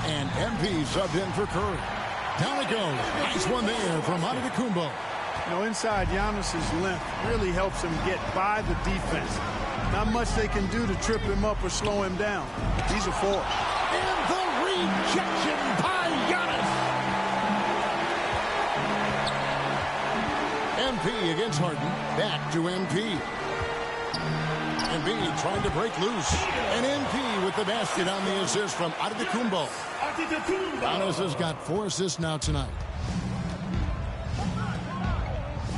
And MP subbed in for Curry. Down it goes. Nice one there from Antetokounmpo. You know, inside, Giannis's length really helps him get by the defense. Not much they can do to trip him up or slow him down. He's a force. And the rejection by Giannis. MP against Harden. Back to MP. MP trying to break loose. And MP with the basket on the assist from Antetokounmpo. Giannis has got 4 assists now tonight.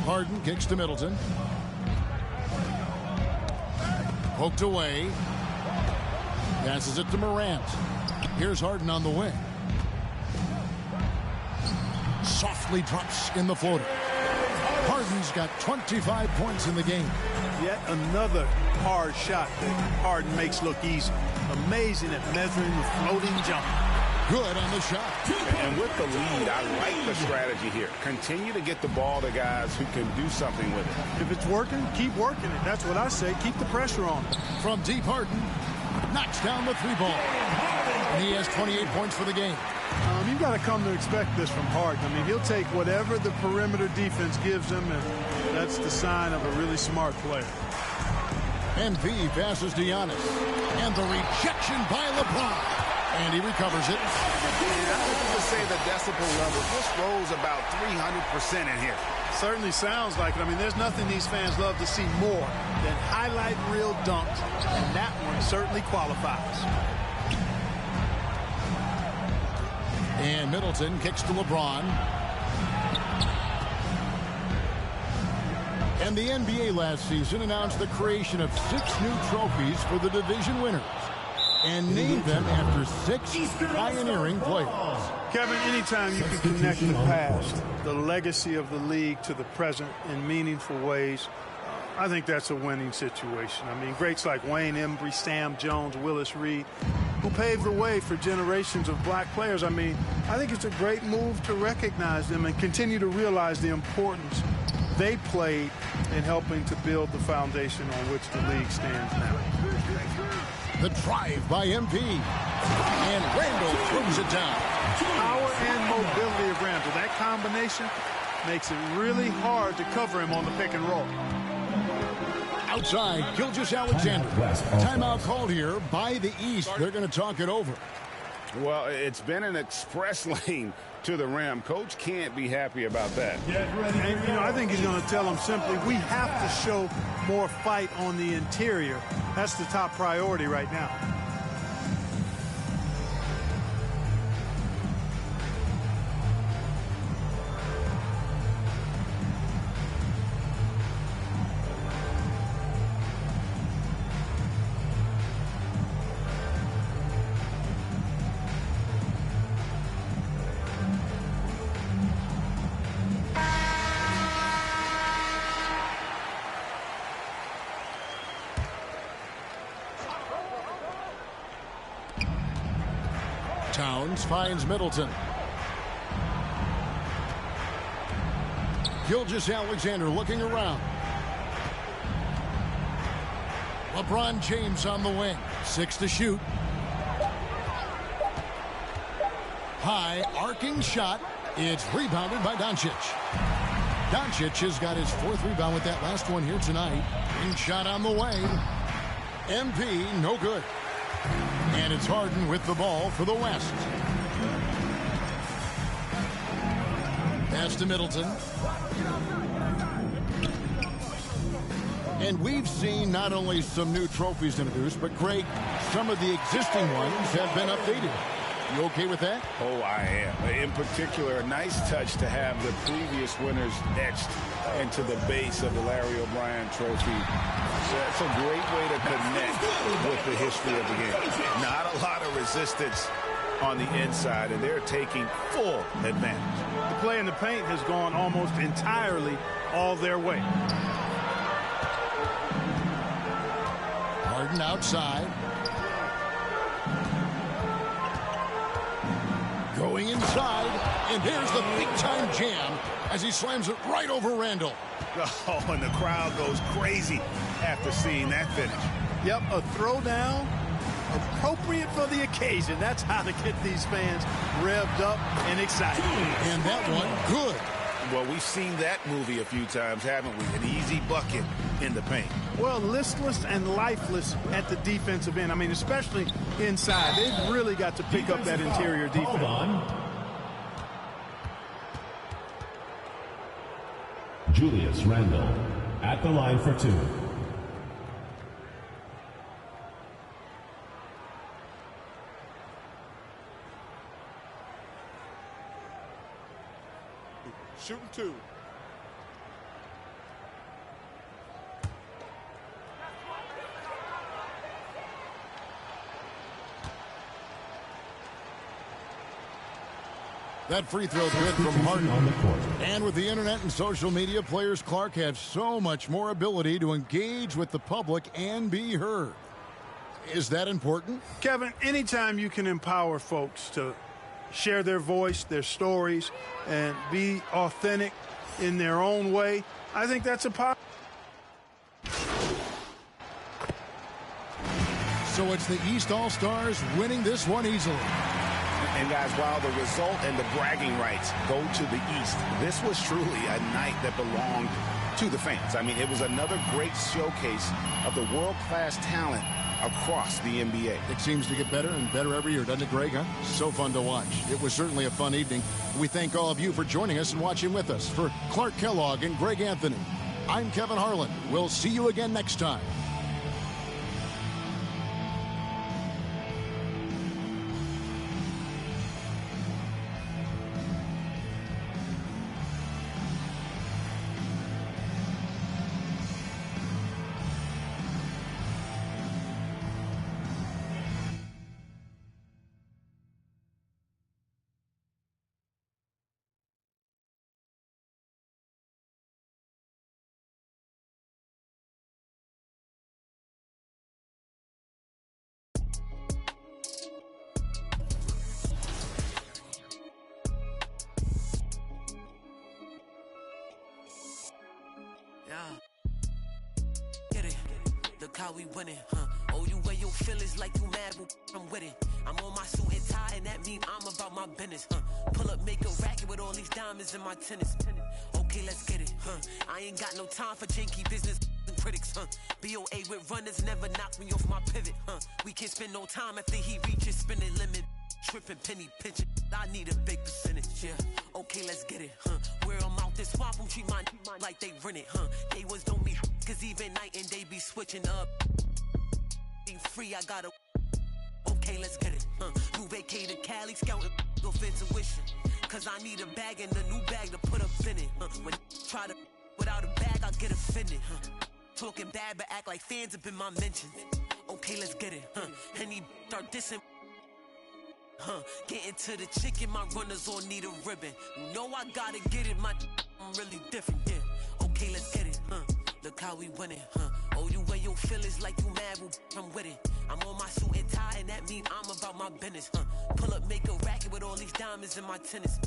Harden kicks to Middleton. Poked away. Passes it to Morant. Here's Harden on the wing. Softly drops in the floater. Harden's got 25 points in the game. Yet another hard shot that Harden makes look easy. Amazing at measuring the floating jump. Good on the shot. And with the lead, I like the strategy here. Continue to get the ball to guys who can do something with it. If it's working, keep working it. That's what I say. Keep the pressure on. From deep, Harden knocks down the 3 ball. And he has 28 points for the game. You've got to come to expect this from Harden. I mean, he'll take whatever the perimeter defense gives him, and that's the sign of a really smart player. MP passes to Giannis. And the rejection by LeBron. And he recovers it. I would say the decibel level just rose about 300% in here. Certainly sounds like it. I mean, there's nothing these fans love to see more than highlight reel dunks, and that one certainly qualifies. And Middleton kicks to LeBron. And the NBA last season announced the creation of 6 new trophies for the division winners and named them after 6 pioneering players. Kevin, anytime you can connect the past, the legacy of the league, to the present in meaningful ways, I think that's a winning situation. I mean, greats like Wayne Embry, Sam Jones, Willis Reed, who paved the way for generations of black players. I mean, I think it's a great move to recognize them and continue to realize the importance they played in helping to build the foundation on which the league stands now. The drive by MP. And Randall throws it down. Power and mobility of Randall. That combination makes it really hard to cover him on the pick and roll. Outside, Gilgeous-Alexander. Timeout called here by the East. They're going to talk it over. Well, it's been an express lane to the rim. Coach can't be happy about that. And, you know, I think he's going to tell them simply, we have to show more fight on the interior. That's the top priority right now. Towns finds Middleton. Gilgeous-Alexander looking around. LeBron James on the wing. 6 to shoot. High arcing shot. It's rebounded by Doncic. Doncic has got his 4th rebound with that last one here tonight. And shot on the way. MP no good. And it's Harden with the ball for the West. Pass to Middleton. And we've seen not only some new trophies introduced, but Greg, some of the existing ones have been updated. You okay with that? Oh, I am. In particular, a nice touch to have the previous winners etched into the base of the Larry O'Brien trophy. That's a great way to connect with the history of the game. Not a lot of resistance on the inside, and they're taking full advantage. The play in the paint has gone almost entirely all their way. Harden outside. Going inside, and there's the big-time jam as he slams it right over Randall. Oh, and the crowd goes crazy after seeing that finish. Yep, a throwdown, a appropriate for the occasion. That's how to get these fans revved up and excited. And that one, good. Well, we've seen that movie a few times, haven't we? An easy bucket in the paint. Well, listless and lifeless at the defensive end. I mean, especially inside. They've really got to pick up that interior defense. Hold on. Julius Randle at the line for two. Shooting two. That free throw good from Harden. On the court. And with the internet and social media, players Clark have so much more ability to engage with the public and be heard. Is that important? Kevin, anytime you can empower folks to share their voice, their stories, and be authentic in their own way, I think that's a positive. So it's the East All-Stars winning this one easily. And guys, while the result and the bragging rights go to the East, this was truly a night that belonged to the fans. I mean, it was another great showcase of the world-class talent across the NBA. It seems to get better and better every year, doesn't it, Greg? Huh? So fun to watch. It was certainly a fun evening. We thank all of you for joining us and watching with us. For Clark Kellogg and Greg Anthony, I'm Kevin Harlan. We'll see you again next time. Get it. Look how we winning, huh? Oh, you wear your feelings like you mad, but I'm with it. I'm on my suit and tie, and that mean I'm about my business, huh? Pull up, make a racket with all these diamonds in my tennis. Okay, let's get it, huh? I ain't got no time for janky business and critics, huh? BOA with runners never knock me off my pivot, huh? We can't spend no time after he reaches spinning limit. Tripping, penny pinching, I need a big percentage, yeah. Okay, let's get it, huh? Where I'm out this swamp, I'm treat mine like they rent it, huh? They was don't be, cause even night and day be switching up. Being free, I gotta. Okay, let's get it, huh? New vacated Cali, scouting off intuition. Cause I need a bag and a new bag to put up in it, huh? When try to without a bag, I get offended, huh? Talking bad, but act like fans have been my mentions. Okay, let's get it, huh? And he start dissing. Getting to the chicken, my runners all need a ribbon. You know I gotta get it, I'm really different, yeah. Okay, let's get it, Look how we winning, Oh, you wear your feelings like you mad, well, I'm with it. I'm on my suit and tie, and that mean I'm about my business, Pull up, make a racket with all these diamonds in my tennis.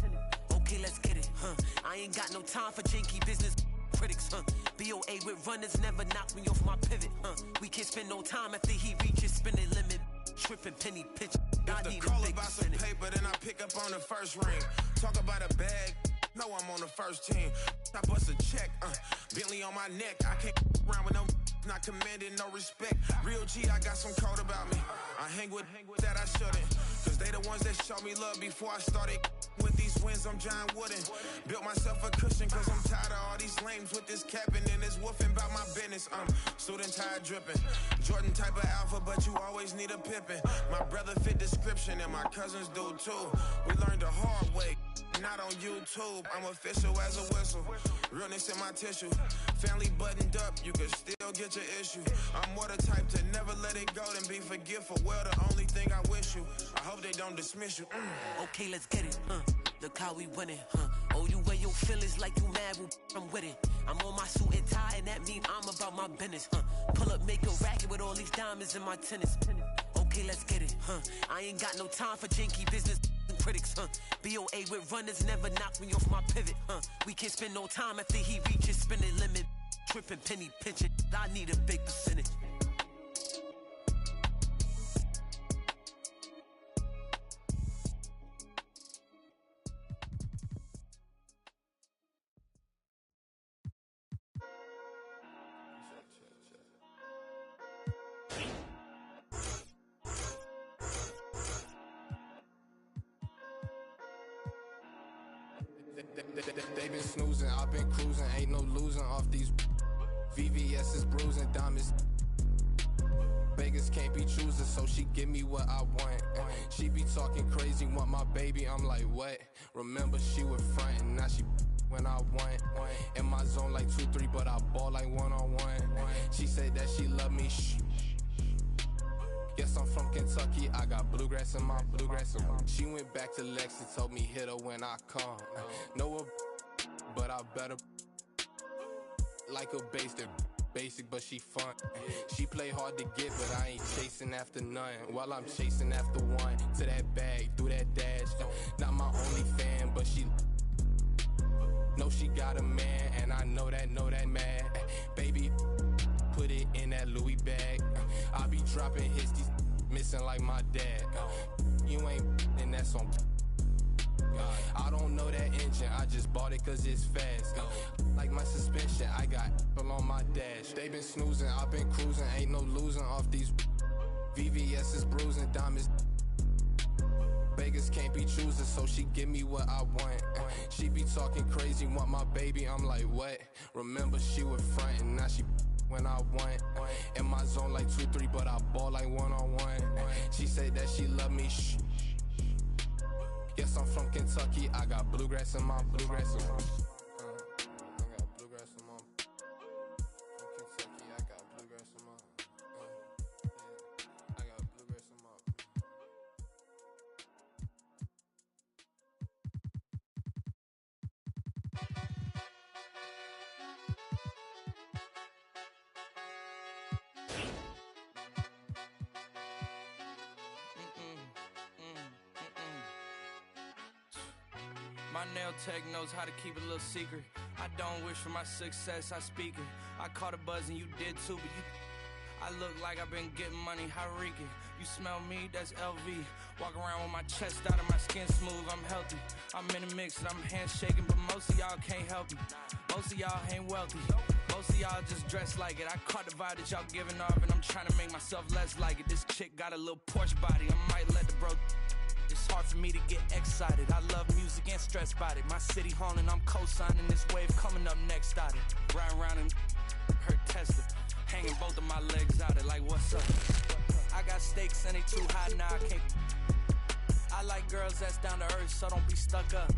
Okay, let's get it, I ain't got no time for janky business critics, BOA with runners never knock me off my pivot, We can't spend no time after he reaches spinning limit. Tripping, penny pinch. If the call about some paper, then I pick up on the first ring. Talk about a bag, no, I'm on the first team. I bust a check, Bentley on my neck. I can't around with no not commanding no respect. Real G, I got some code about me. I hang with that I shouldn't. Cause they the ones that showed me love before I started. With these wins, I'm John Wooden. Built myself a cushion cause I'm tired of all these lames with this capping and this woofing about my business. Student tired dripping. Jordan type of alpha, but you always need a pippin'. My brother fit description and my cousins do too. We learned the hard way, not on YouTube. I'm official as a whistle. Realness in my tissue. Family buttoned up, you can still get your issue. I'm more the type to never let it go than be forgetful. Well, the only thing I wish you, I hope they don't dismiss you. Okay, let's get it, Look how we winning, Oh, you wear your feelings like you mad, well, I'm with it. I'm on my suit and tie, and that mean I'm about my business, Pull up, make a racket with all these diamonds in my tennis. Okay, let's get it, I ain't got no time for janky business and critics, BOA with runners never knock me off my pivot, We can't spend no time after he reaches spinning limit. Tripping, penny pinching, I need a big percentage. They been snoozing, I've been cruising, ain't no losing off these VVS is bruising, diamonds. Beggars can't be choosers, so she give me what I want. She be talking crazy, want my baby, I'm like, what? Remember she was frontin', now she when I want. In my zone like 2-3, but I ball like one-on-one. She said that she love me, shh. Guess I'm from Kentucky, I got bluegrass in my. She went back to Lex and told me hit her when I come. Know her, but I better like a basic, but she fun. She play hard to get, but I ain't chasing after none. While I'm chasing after one, to that bag, through that dash. Not my only fan, but she know she got a man, and I know that mad. Baby, put it in that Louis bag. I be dropping hits, these missing like my dad. You ain't, and that's on. I don't know that engine, I just bought it cause it's fast. Like my suspension, I got on my dash. They been snoozing, I've been cruising, ain't no losing off these VVS is bruising, diamonds. Beggars can't be choosers, so she give me what I want. She be talking crazy, want my baby, I'm like, what? Remember she was frontin', now she when I want. In my zone like 2-3, but I ball like one-on-one. She said that she love me, shh. Yes, I'm from Kentucky, I got bluegrass in my. I got bluegrass in my. From Kentucky, I got bluegrass in my. I got bluegrass in my. My nail tech knows how to keep a little secret. I don't wish for my success, I speak it. I caught a buzz and you did too, but you... I look like I've been getting money, Hariki. You smell me, that's LV. Walk around with my chest out and my skin smooth, I'm healthy. I'm in a mix and I'm handshaking, but most of y'all can't help me. Most of y'all ain't wealthy. Most of y'all just dress like it. I caught the vibe that y'all giving off and I'm trying to make myself less like it. This chick got a little Porsche body, I might let the bro... It's hard for me to get excited. I love music and stress about it. My city haunting, I'm co-signing this wave coming up next out it. Riding around and her Tesla, hanging both of my legs out it like what's up? I got stakes and they too high now, I can't. I like girls that's down to earth, so don't be stuck up.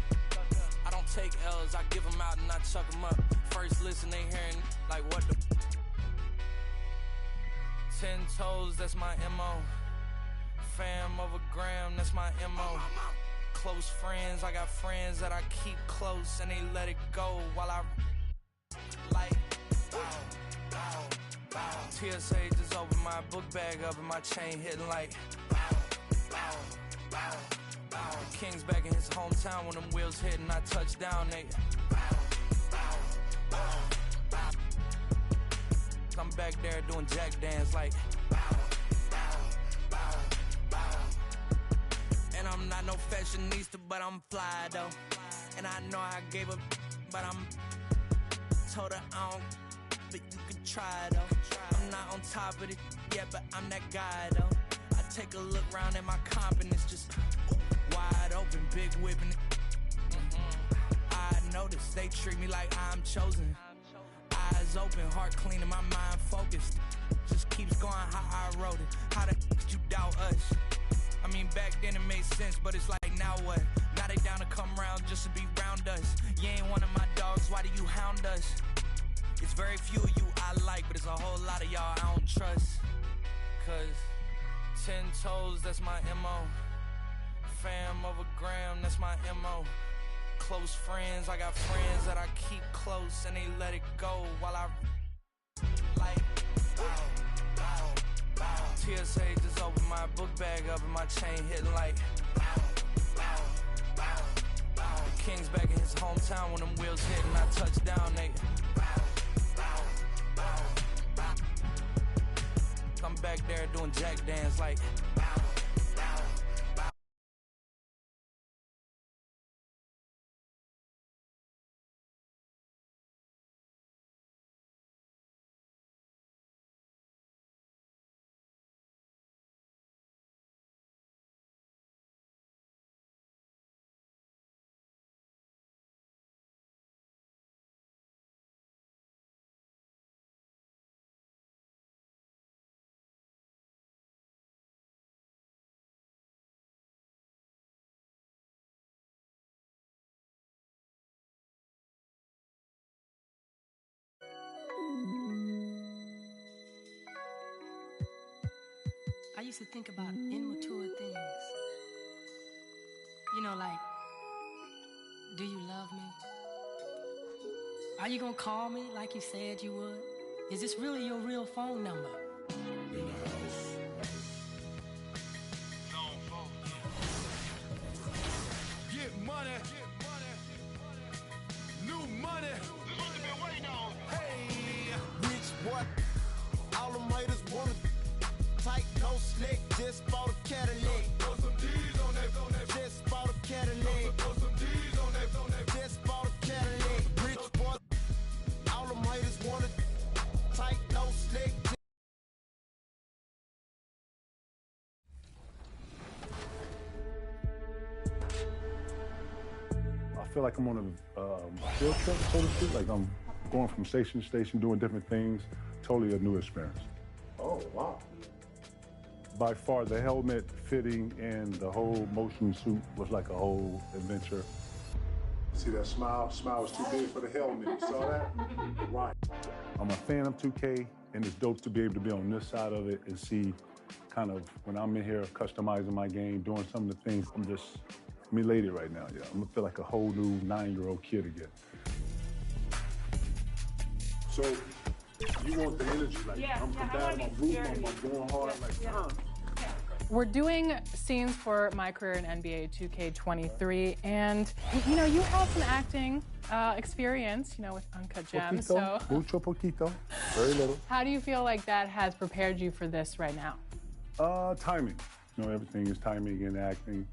I don't take L's, I give them out and I chuck them up. First listen, they hearing like what the 10 toes, that's my MO. Fam over gram, that's my MO. Close friends, I got friends that I keep close and they let it go while I like TSA just opened my book bag up and my chain hitting like the King's back in his hometown when them wheels hit and I touch down, they I'm back there doing jack dance like and I'm not no fashionista, but I'm fly though. And I know I gave up, but I'm told her I don't, but you can try though. I'm not on top of it yet, but I'm that guy though. I take a look round at my comp and it's just wide open, big whipping it. I notice they treat me like I'm chosen. Eyes open, heart clean and my mind focused. Just keeps going how I wrote it. How the could you doubt us? I mean, back then it made sense, but it's like, now what? Now they down to come round just to be round us. You ain't one of my dogs, why do you hound us? It's very few of you I like, but it's a whole lot of y'all I don't trust. Cause 10 toes, that's my MO. Fam over gram, that's my MO. Close friends, I got friends that I keep close and they let it go while I like TSA just opened my book bag up and my chain hitting like the King's back in his hometown when them wheels hit and I touch down, they I'm back there doing jack dance like used to think about immature things. You know, like, do you love me? Are you gonna call me like you said you would? Is this really your real phone number? In the house. Get money. New money. This is what they've been waiting on. Hey. Rich boy. All them haters want it. Tight, no slick. Just bought a Cadillac. Throw some D's on that. Just bought a Cadillac. Throw some D's on that. Just bought a Cadillac. Rich boy. All them haters want it. Tight, no slick. I feel like I'm on a field trip, so to speak. Like I'm going from station to station, doing different things. Totally a new experience. Oh, wow. By far, the helmet fitting and the whole motion suit was like a whole adventure. See that smile? Smile was too big for the helmet. You saw that? Right. I'm a fan of 2K, and it's dope to be able to be on this side of it and see kind of when I'm in here customizing my game, doing some of the things. I'm elated right now. Yeah, I'm gonna feel like a whole new 9-year-old kid again. So you want the energy, like I'm combative, I'm rooting, I'm going hard, We're doing scenes for my career in NBA 2K23, and you know, you have some acting experience, you know, with Uncut Gems. So Mucho poquito, very little. how do you feel like that has prepared you for this right now? Timing. You know, everything is timing and acting,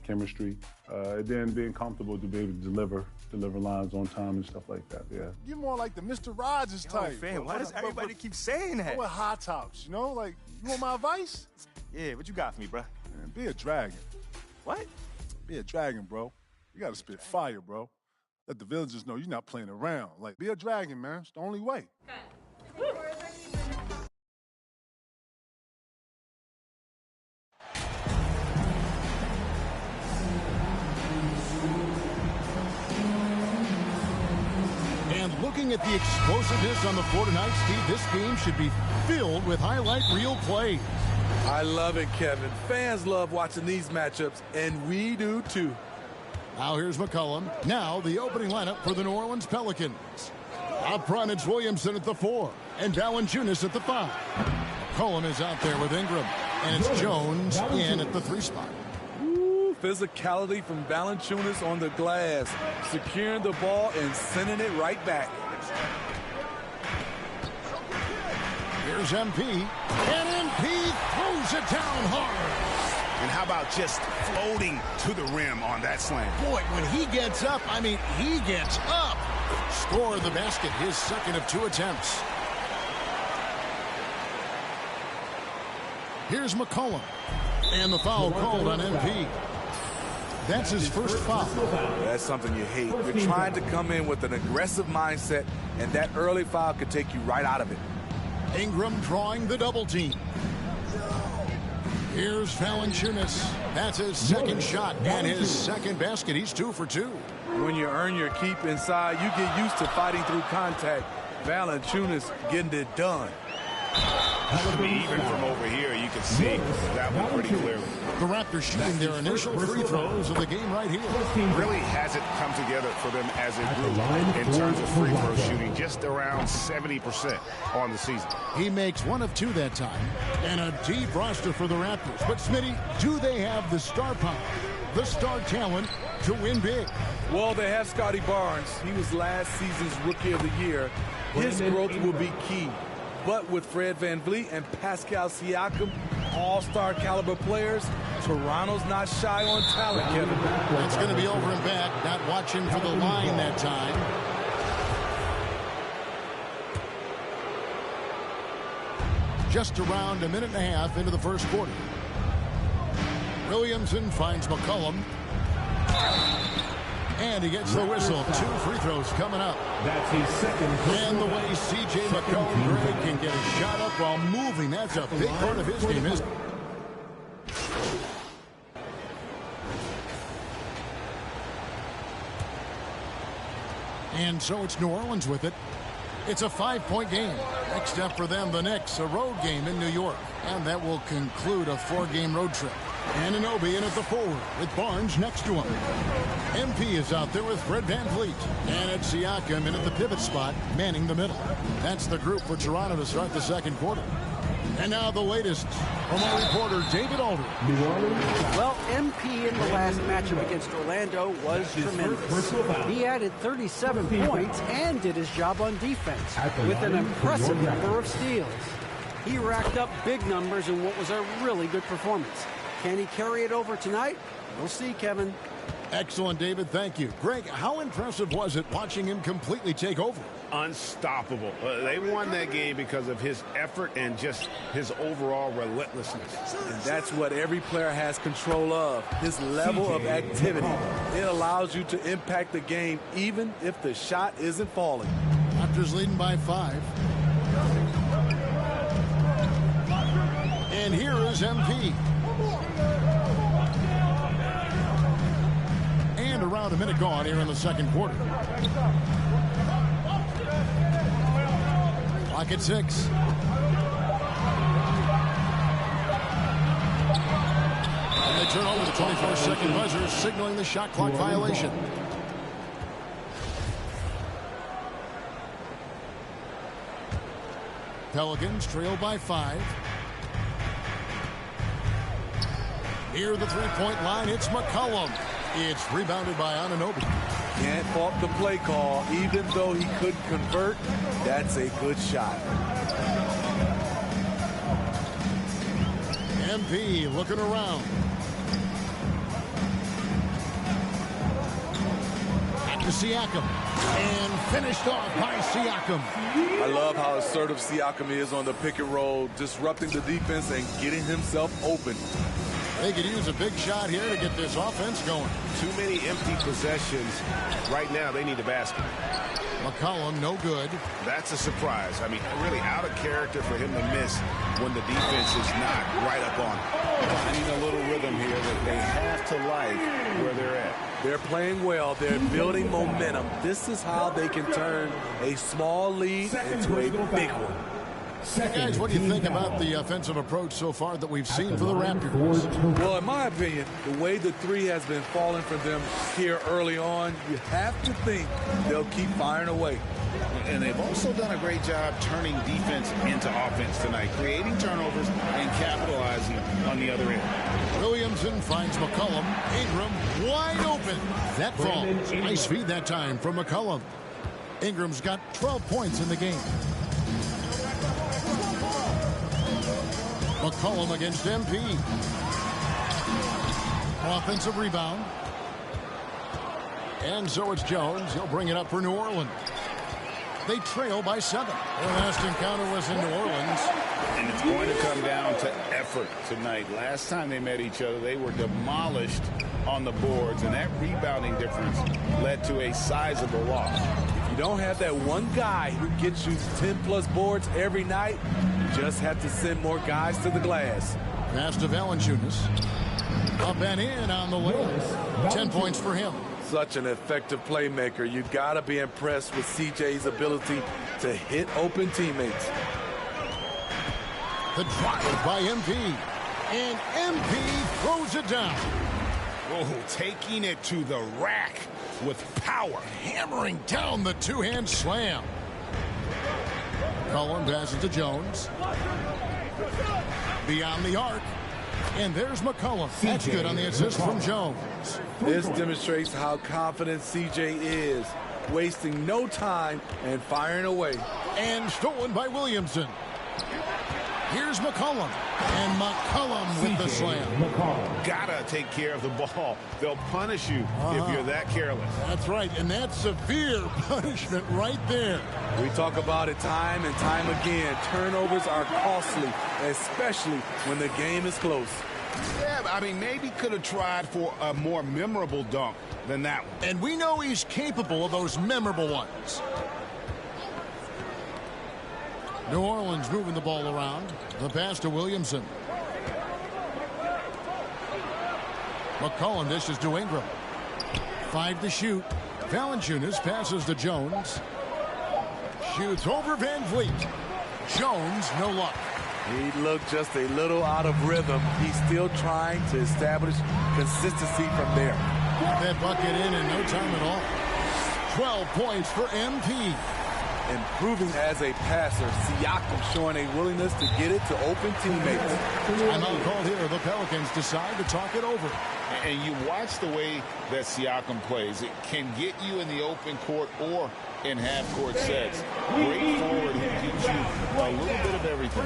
chemistry, and then being comfortable to be able to deliver lines on time and stuff like that. Yeah. You're more like the Mr. Rogers type. Fam, why does everybody keep saying that? I wear high tops, you know? Like, you want my advice? Yeah, what you got for me, bruh? Man, be a dragon. What? Be a dragon, bro. You gotta spit fire, bro. Let the villagers know you're not playing around. Like, be a dragon, man. It's the only way. And looking at the explosiveness on the floor tonight, Steve, this game should be filled with highlight reel plays. I love it, Kevin. Fans love watching these matchups, and we do too. Now here's McCollum. Now the opening lineup for the New Orleans Pelicans. Up front, it's Williamson at the 4 and Valanciunas at the 5. McCollum is out there with Ingram, and it's Jones in at the 3 spot. Ooh, physicality from Valanciunas on the glass, securing the ball and sending it right back. Here's MP, and MP throws it down hard. And how about just floating to the rim on that slam? Boy, when he gets up, I mean, he gets up. Score the basket, his second of 2 attempts. Here's McCollum. And the foul called on MP. That's his first foul. That's something you hate. You're trying to come in with an aggressive mindset, and that early foul could take you right out of it. Ingram drawing the double team. Here's Valanciunas. That's his second shot and his second basket. He's 2 for 2. When you earn your keep inside, you get used to fighting through contact. Valanciunas getting it done. Even from over here, you can see that one pretty clearly. The Raptors shooting their initial free throws of the game right here. Really hasn't come together for them as a group in terms of free throw shooting, just around 70% on the season. He makes 1 of 2 that time, and a deep roster for the Raptors. But, Smitty, do they have the star power, the star talent to win big? Well, they have Scotty Barnes. He was last season's Rookie of the Year. His growth will be key. But with Fred VanVleet and Pascal Siakam, all-star caliber players, Toronto's not shy on talent, Kevin. It's going to be over and back, not watching for the line that time. Just around a minute and a half into the first quarter. Williamson finds McCollum. And he gets the whistle. 2 free throws coming up. That's his second. And the way C.J. McCollum Greg can get a shot up while moving, that's a big part of his game, isn't it? And so it's New Orleans with it. It's a 5-point game. Next up for them, the Knicks, a road game in New York. And that will conclude a 4-game road trip. Anunoby in at the forward with Barnes next to him. MP is out there with Fred VanVleet. And it's Siakam in at the pivot spot, manning the middle. That's the group for Toronto to start the second quarter. And now the latest from our reporter, David Aldridge. Well, MP in the last matchup against Orlando was tremendous. He added 37 points and did his job on defense with an impressive number of steals. He racked up big numbers in what was a really good performance. Can he carry it over tonight? We'll see, Kevin. Excellent, David. Thank you. Greg, how impressive was it watching him completely take over? Unstoppable. They won that game because of his effort and just his overall relentlessness. And that's what every player has control of, his level of activity. It allows you to impact the game even if the shot isn't falling. Raptors leading by 5. And here is MP. And around a minute gone here in the second quarter. Clock at 6. And they turn over the 24-second buzzer, signaling the shot clock violation. Pelicans trail by 5. Near the three-point line, it's McCollum. It's rebounded by Anunoby. Can't fault the play call. Even though he couldn't convert, that's a good shot. MP looking around. Back to Siakam. And finished off by Siakam. I love how assertive Siakam is on the pick and roll, disrupting the defense and getting himself open. They could use a big shot here to get this offense going. Too many empty possessions. Right now, they need a basket. McCollum, no good. That's a surprise. I mean, really out of character for him to miss when the defense is not right up on him. Finding a little rhythm here that they have to like where they're at. They're playing well. They're building momentum. This is how they can turn a small lead into a big one. Guys, what do you think about the offensive approach so far that we've seen for the Raptors? Well, in my opinion, the way the three has been falling for them here early on, you have to think they'll keep firing away. And they've also done a great job turning defense into offense tonight, creating turnovers and capitalizing on the other end. Williamson finds McCollum. Ingram wide open. That falls. Nice feed that time from McCollum. Ingram's got 12 points in the game. McCollum against MP. Offensive rebound. And so it's Jones. He'll bring it up for New Orleans. They trail by 7. Their last encounter was in New Orleans. And it's going to come down to effort tonight. Last time they met each other, they were demolished on the boards, and that rebounding difference led to a sizable loss. If you don't have that one guy who gets you 10-plus boards every night, you just have to send more guys to the glass. Pass to Valanciunas. Up and in on the way. 10 points for him. Such an effective playmaker. You've got to be impressed with CJ's ability to hit open teammates. The drive by MP. And MP throws it down. Oh, taking it to the rack with power. Hammering down the two-hand slam. Cullen passes to Jones. Beyond the arc. And there's McCollum. That's good on the assist from Jones. This demonstrates how confident CJ is, wasting no time and firing away. And stolen by Williamson. Here's McCollum. And McCollum with the slam. Gotta take care of the ball. They'll punish you if you're that careless. That's right, and that's severe punishment right there. We talk about it time and time again. Turnovers are costly, especially when the game is close. Yeah, I mean, maybe could have tried for a more memorable dunk than that one. And we know he's capable of those memorable ones. New Orleans moving the ball around. The pass to Williamson. McCollum dishes to Ingram. 5 to shoot. Valanciunas passes to Jones. Shoots over Van Vliet. Jones, no luck. He looked just a little out of rhythm. He's still trying to establish consistency from there. Got that bucket in no time at all. 12 points for MP. Improving as a passer. Siakam showing a willingness to get it to open teammates. Timeout called here. The Pelicans decide to talk it over. And you watch the way that Siakam plays. It can get you in the open court or in half-court sets. Great forward who gives you a little bit of everything.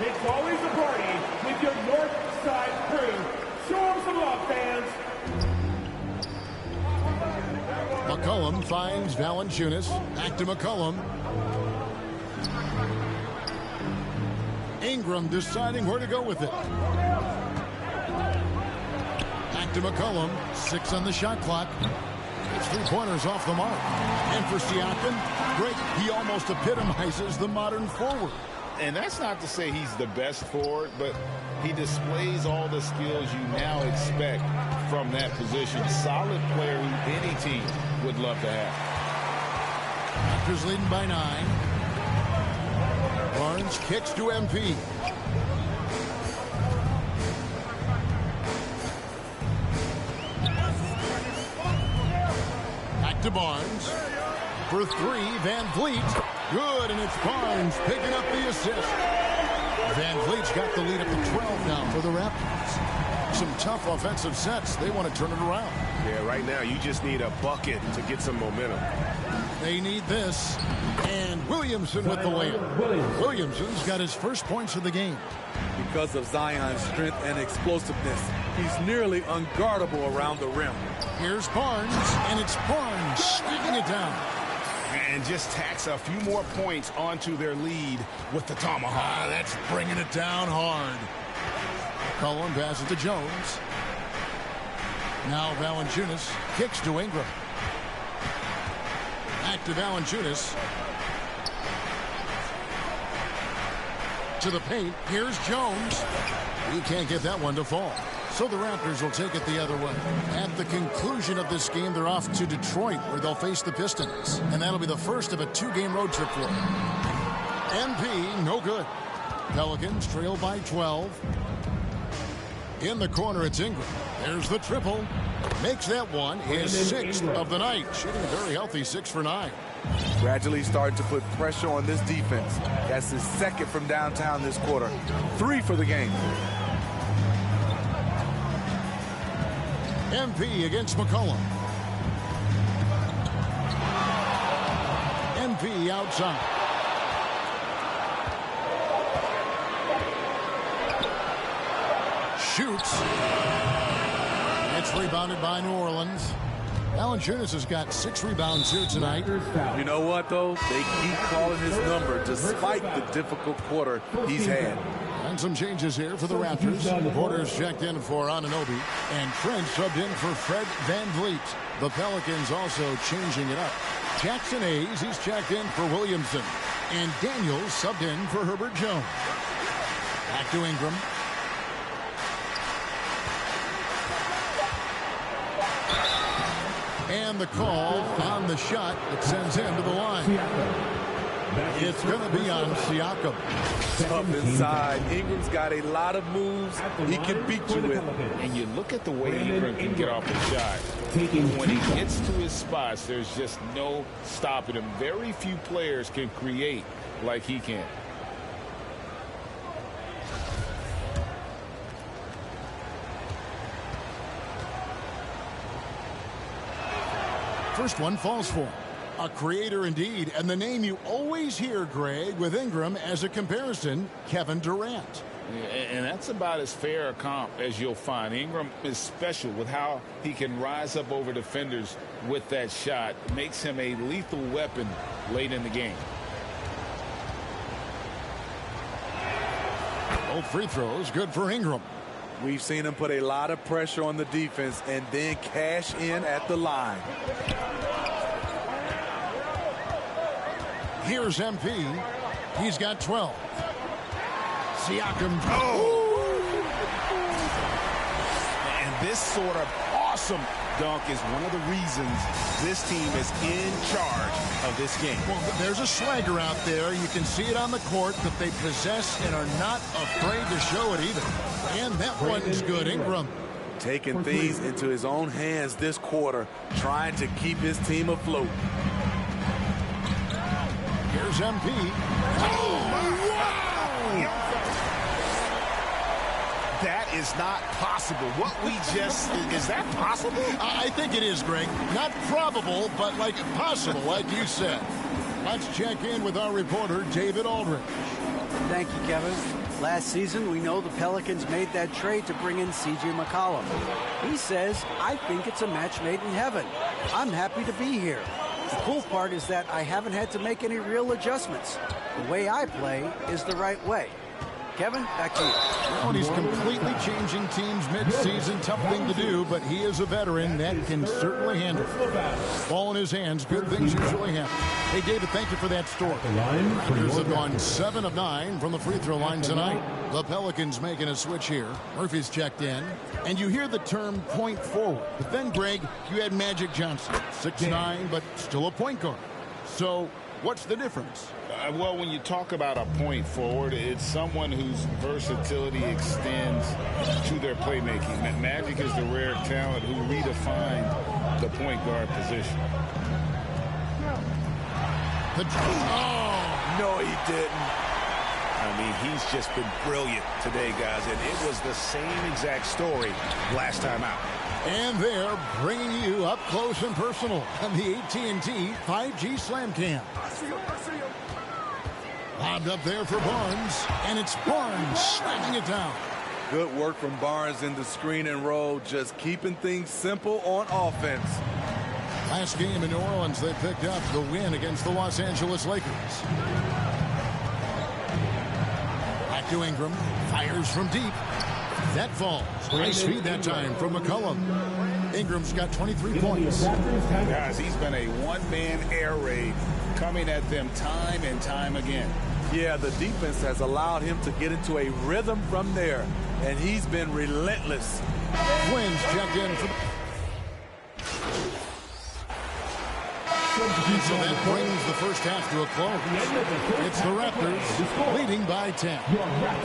It's always a party with your North Side crew. Show them some love, fans. McCollum finds Valanciunas. Back to McCollum. Ingram deciding where to go with it. Back to McCollum. 6 on the shot clock. It's 3-pointers off the mark. And for Siakam, great. He almost epitomizes the modern forward. And that's not to say he's the best forward, but he displays all the skills you now expect from that position. Solid player who any team would love to have. Raptors leading by 9. Barnes kicks to MP. Back to Barnes. For 3, Van Vliet. Good, and it's Barnes picking up the assist. Van Vliet's got the lead up to 12 now for the Raptors. Some tough offensive sets. They want to turn it around. Yeah, right now you just need a bucket to get some momentum. They need this. And Williamson with the layup. Williamson's got his first points of the game. Because of Zion's strength and explosiveness, he's nearly unguardable around the rim. Here's Barnes, and it's Barnes sweeping it down. And just tacks a few more points onto their lead with the tomahawk. That's bringing it down hard. Cullen passes to Jones. Now Valanciunas kicks to Ingram. Back to Valanciunas. To the paint. Here's Jones. He can't get that one to fall. So the Raptors will take it the other way. At the conclusion of this game, they're off to Detroit, where they'll face the Pistons. And that'll be the first of a 2-game road trip for them. MP, no good. Pelicans trail by 12. In the corner, it's Ingram. There's the triple. Makes that one his 6th of the night. Shooting a very healthy 6 for 9. Gradually starting to put pressure on this defense. That's his 2nd from downtown this quarter. 3 for the game. MP against McCollum. MP outside. Shoots. It's rebounded by New Orleans. Valanciunas has got 6 rebounds here tonight. You know what, though? They keep calling his number despite the difficult quarter he's had. And some changes here for the Raptors. Porter's checked in for Anunoby. And Trent subbed in for Fred Van Vliet. The Pelicans also changing it up. Jackson Hayes, he's checked in for Williamson. And Daniels subbed in for Herbert Jones. Back to Ingram. And the call on the shot that sends him to the line. It's going to be on Siakam. Up inside. Ingram's got a lot of moves he can beat you with. And you look at the way Ingram can get off the shot. When he gets to his spots, there's just no stopping him. Very few players can create like he can. First one falls for him. A creator indeed, and the name you always hear, Greg, with Ingram as a comparison, Kevin Durant. And that's about as fair a comp as you'll find. Ingram is special with how he can rise up over defenders with that shot. Makes him a lethal weapon late in the game. Both free throws good for Ingram. We've seen him put a lot of pressure on the defense and then cash in at the line. Here's MP. He's got 12. Siakam. And this sort of awesome dunk is one of the reasons this team is in charge of this game. Well, there's a swagger out there. You can see it on the court that they possess and are not afraid to show it either. And that one's good. Ingram. Taking things into his own hands this quarter, trying to keep his team afloat. Here's MP. Oh, wow! That is not possible. What we just, is that possible? I think it is, Greg. Not probable, but like possible, like you said. Let's check in with our reporter, David Aldridge. Thank you, Kevin. Last season, we know the Pelicans made that trade to bring in C.J. McCollum. He says, I think it's a match made in heaven. I'm happy to be here. The cool part is that I haven't had to make any real adjustments. The way I play is the right way. Kevin, back to you. Well, he's completely changing teams mid-season. Tough thing to do, but he is a veteran that can certainly handle it. Ball in his hands. Good things usually happen. Hey, David, thank you for that story. Lakers have gone 7 of 9 from the free throw line tonight. The Pelicans making a switch here. Murphy's checked in. And you hear the term point forward. But then, Greg, you had Magic Johnson. 6'9", but still a point guard. So what's the difference? Well, when you talk about a point forward, it's someone whose versatility extends to their playmaking. Magic is the rare talent who redefined the point guard position. Oh, no, he didn't. I mean, he's just been brilliant today, guys, and it was the same exact story last time out. And they're bringing you up close and personal on the AT&T 5G Slam Cam. Lobbed up there for Barnes, and it's Barnes slamming it down. Good work from Barnes in the screen and roll, just keeping things simple on offense. Last game in New Orleans, they picked up the win against the Los Angeles Lakers. Back to Ingram, fires from deep. That falls. Nice feed that time from McCollum. Ingram's got 23 points. Guys, he's been a one-man air raid coming at them time and time again. Yeah, the defense has allowed him to get into a rhythm from there, and he's been relentless. Quinn's checked in for so that brings the first half to a close. It's the Raptors leading by 10.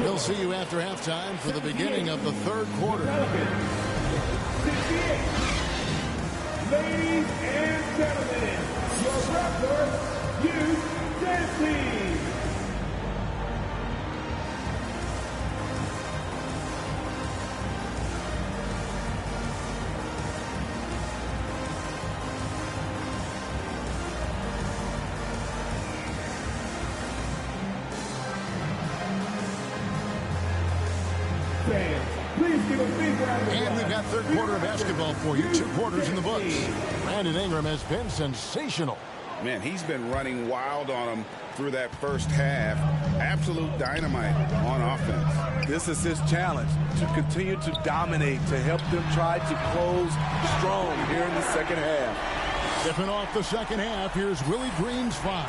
We'll see you after halftime for the beginning of the third quarter. Ladies and gentlemen, your Raptors youth dance team. And we've got third quarter of basketball for you. 2 quarters in the books. Brandon Ingram has been sensational. Man, he's been running wild on him through that first half. Absolute dynamite on offense. This is his challenge, to continue to dominate, to help them try to close strong here in the second half. Stepping off the second half, here's Willie Green's 5.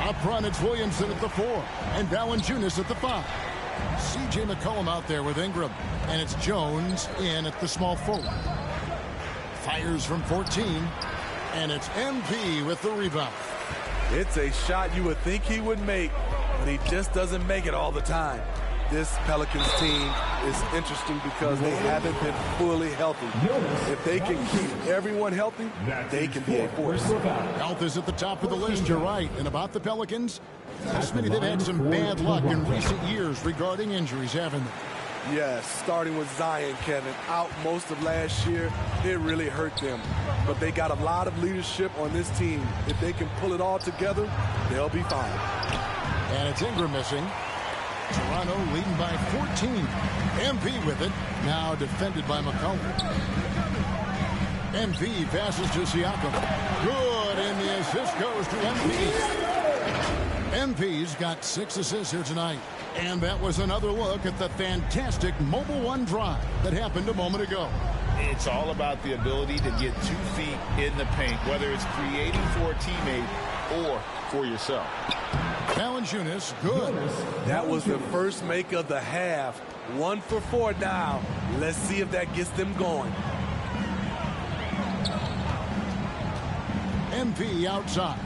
Up front, it's Williamson at the 4, and Valanciunas at the 5. C.J. McCollum out there with Ingram, and it's Jones in at the small forward. Fires from 14, and it's MP with the rebound. It's a shot you would think he would make, but he just doesn't make it all the time. This Pelicans team is interesting because they haven't been fully healthy. If they can keep everyone healthy, they can be a force. Health is at the top of the list, you're right. And about the Pelicans, Smitty, they've had some bad luck in recent years regarding injuries, haven't they? Yes, starting with Zion, Kevin, out most of last year, it really hurt them. But they got a lot of leadership on this team. If they can pull it all together, they'll be fine. And it's Ingram missing. Toronto leading by 14. MP with it, now defended by McCollum. MP passes to Siakam. Good, and the assist goes to MP. MP's got 6 assists here tonight. And that was another look at the fantastic Mobile One drive that happened a moment ago. It's all about the ability to get 2 feet in the paint, whether it's creating for a teammate or for yourself. Valanciunas, good. That was the first make of the half. 1 for 4 now. Let's see if that gets them going. MP outside.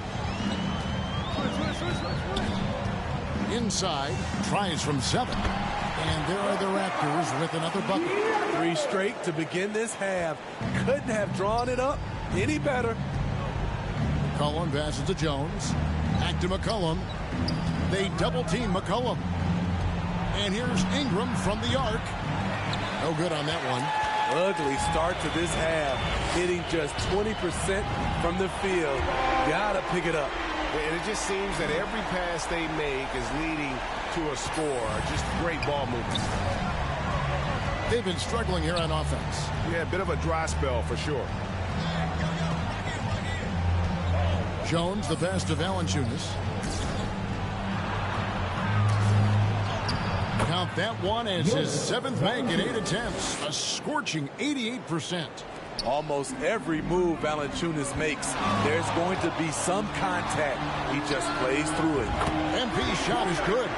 Inside, tries from 7. And there are the Raptors with another bucket. 3 straight to begin this half. Couldn't have drawn it up any better. McCollum passes to Jones. Back to McCollum. They double-team McCollum. And here's Ingram from the arc. No good on that one. Ugly start to this half. Hitting just 20% from the field. Gotta pick it up. And it just seems that every pass they make is leading to a score. Just great ball movements. They've been struggling here on offense. Yeah, a bit of a dry spell for sure. Jones, the best of Valanciunas. Count that one as his 7th make in 8 attempts. A scorching 88%. Almost every move Valanciunas makes, there's going to be some contact. He just plays through it. MP's shot is good.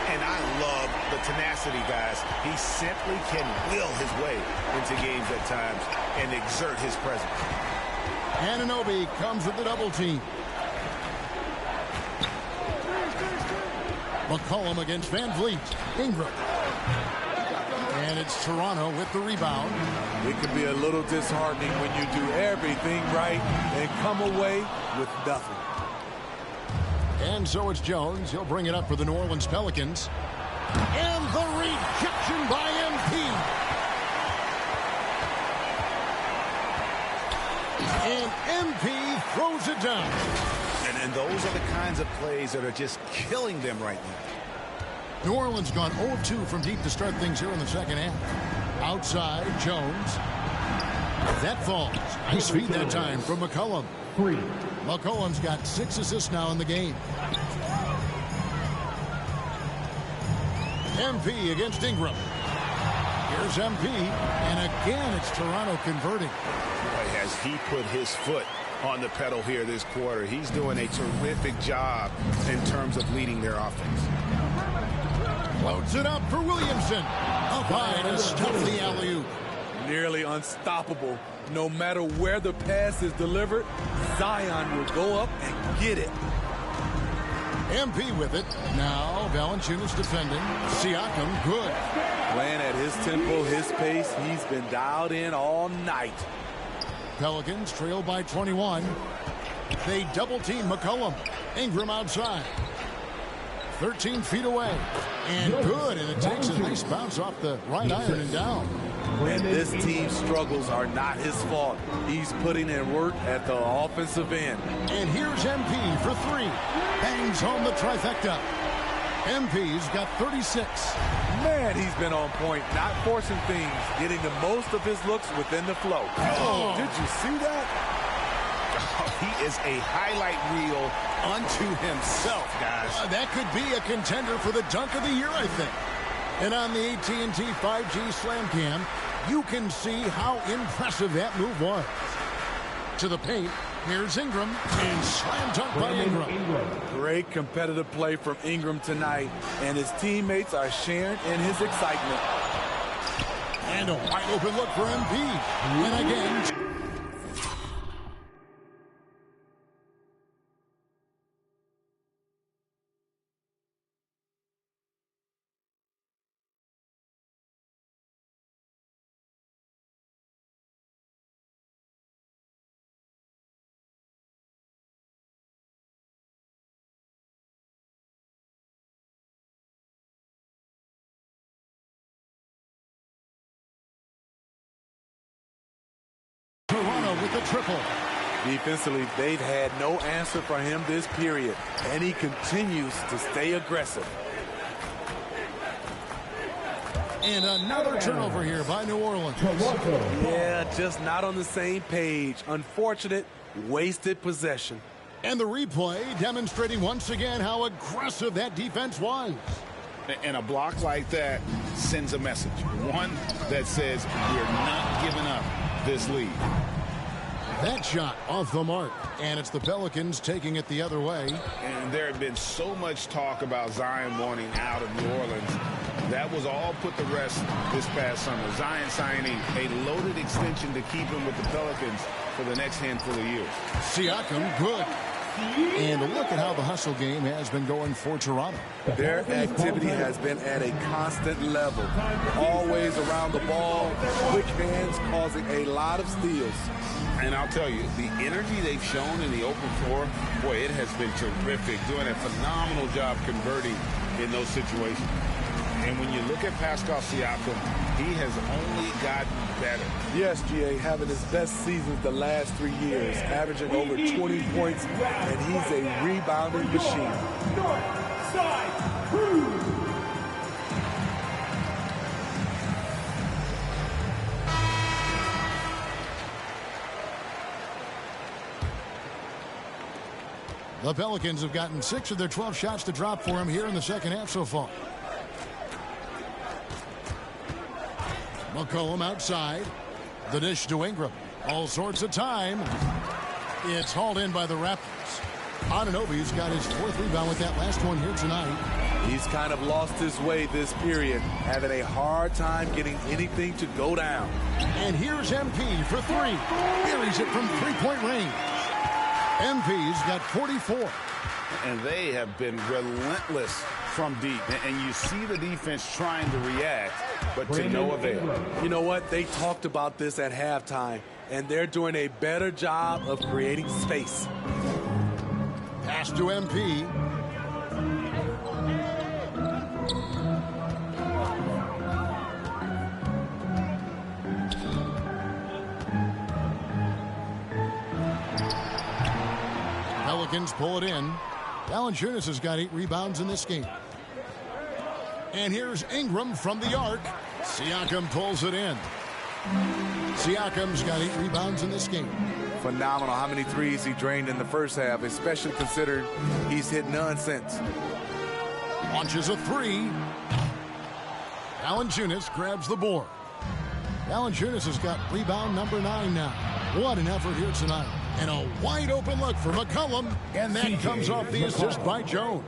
And I love the tenacity, guys. He simply can will his way into games at times and exert his presence. Anunoby comes with the double team. McCollum against Van Vliet. Ingram. And it's Toronto with the rebound. It can be a little disheartening when you do everything right and come away with nothing. And so it's Jones. He'll bring it up for the New Orleans Pelicans. And the rejection by MP. And MP throws it down. And those are the kinds of plays that are just killing them right now. New Orleans gone 0-2 from deep to start things here in the second half. Outside, Jones. That falls. Nice feed that time from McCollum. 3. McCollum's got 6 assists now in the game. MP against Ingram. Here's MP. And again, it's Toronto converting. Boy, has he put his foot on the pedal here this quarter. He's doing a terrific job in terms of leading their offense. Loads it up for Williamson. Up high to stuff the alley-oop. Nearly unstoppable. No matter where the pass is delivered, Zion will go up and get it. MP with it. Now Valanciunas defending. Siakam good. Playing at his tempo, his pace. He's been dialed in all night. Pelicans trail by 21. They double team McCollum. Ingram outside. 13 feet away. And good. And it takes a nice bounce off the right iron and down. And this team's struggles are not his fault. He's putting in work at the offensive end. And here's MP for 3. Bangs home the trifecta. MP's got 36. Man, he's been on point, not forcing things, getting the most of his looks within the flow. Oh, did you see that? Oh, he is a highlight reel unto himself, guys. That could be a contender for the dunk of the year, I think. And on the AT&T 5G Slam Cam, you can see how impressive that move was. To the paint, here's Ingram, and slam dunk by Ingram. Great competitive play from Ingram tonight, and his teammates are sharing in his excitement. And a wide open look for MP. And again... Toronto with the triple. Defensively, they've had no answer for him this period, and he continues to stay aggressive. And another turnover here by New Orleans. Yeah, just not on the same page. Unfortunate, wasted possession. And the replay demonstrating once again how aggressive that defense was. And a block like that sends a message. One that says we're not giving up this lead. That shot off the mark, and it's the Pelicans taking it the other way. And there had been so much talk about Zion wanting out of New Orleans. That was all put to rest this past summer. Zion signing a loaded extension to keep him with the Pelicans for the next handful of years. Siakam, good. And look at how the hustle game has been going for Toronto. Their activity has been at a constant level. Always around the ball, quick hands causing a lot of steals. And I'll tell you, the energy they've shown in the open floor, boy, it has been terrific. Doing a phenomenal job converting in those situations. And when you look at Pascal Siakam, he has only gotten better. Yes, GA, having his best seasons the last 3 years, averaging over 20 points, and he's a rebounding machine. North side crew. The Pelicans have gotten 6 of their 12 shots to drop for him here in the second half so far. McCollum outside. The dish to Ingram. All sorts of time. It's hauled in by the Raptors. Anunoby's got his 4th rebound with that last one here tonight. He's kind of lost his way this period, having a hard time getting anything to go down. And here's MP for 3. Buries it from 3-point range. MP's got 44. And they have been relentless from deep. And you see the defense trying to react, but to no avail. You know what? They talked about this at halftime, and they're doing a better job of creating space. Pass to MP. Pelicans pull it in. Valanciunas has got 8 rebounds in this game. And here's Ingram from the arc. Siakam pulls it in. Siakam's got 8 rebounds in this game. Phenomenal how many threes he drained in the first half, especially considering he's hit none since. Launches a 3. Valanciunas grabs the board. Valanciunas has got rebound number 9 now. What an effort here tonight. And a wide open look for McCollum. And that comes off the assist by Jones.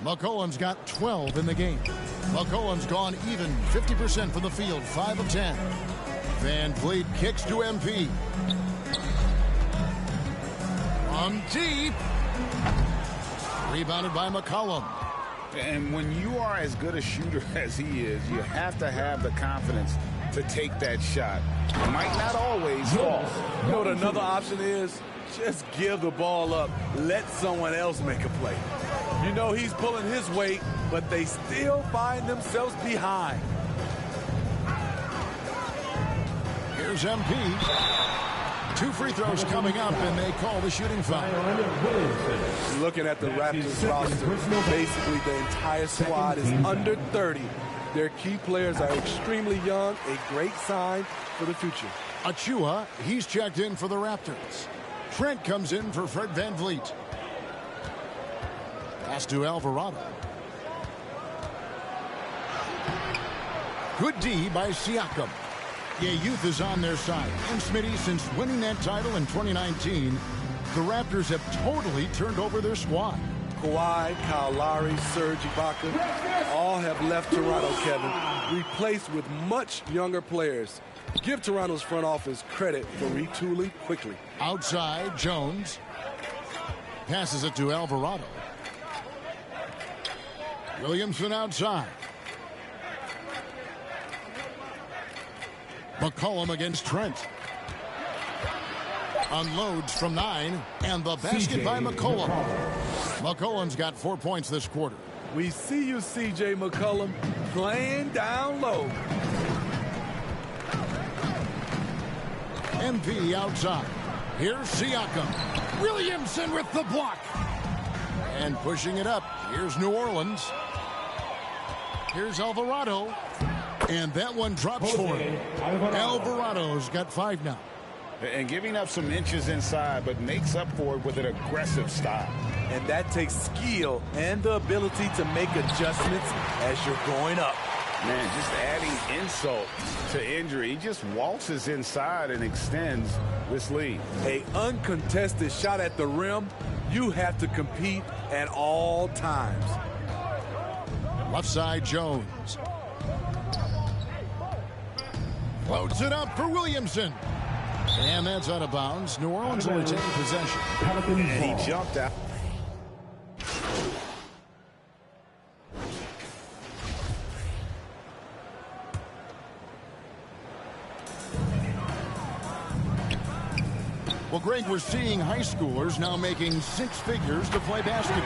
McCollum's got 12 in the game. McCollum's gone even 50% from the field, 5 of 10. Van Vliet kicks to MP. From deep. Rebounded by McCollum. And when you are as good a shooter as he is, you have to have the confidence to take that shot. It might not always fall. You know what another option is? Just give the ball up. Let someone else make a play. You know he's pulling his weight, but they still find themselves behind. Here's MP. 2 free throws coming up, and they call the shooting foul. Looking at the Raptors roster, basically the entire squad is under 30. Their key players are extremely young, a great sign for the future. Achua, he's checked in for the Raptors. Trent comes in for Fred Van Vliet. Pass to Alvarado. Good D by Siakam. Yeah, youth is on their side. And Smitty, since winning that title in 2019, the Raptors have totally turned over their squad. Kawhi, Kyle Lowry, Serge Ibaka, all have left Toronto, Kevin, replaced with much younger players. Give Toronto's front office credit for retooling quickly. Outside, Jones passes it to Alvarado. Williamson outside. McCollum against Trent. Unloads from 9, and the basket by McCollum. McCollum's got 4 points this quarter. We see you, C.J. McCollum, playing down low. MP outside. Here's Siakam. Williamson with the block. And pushing it up. Here's New Orleans. Here's Alvarado. And that one drops for him. Alvarado's got 5 now. And giving up some inches inside, but makes up for it with an aggressive style. And that takes skill and the ability to make adjustments as you're going up. Man, just adding insult to injury. He just waltzes inside and extends this lead. A uncontested shot at the rim, you have to compete at all times. Left side, Jones. Floats it up for Williamson. And that's out of bounds. New Orleans will retain possession. And he jumped out. Well, Greg, we're seeing high schoolers now making 6 figures to play basketball.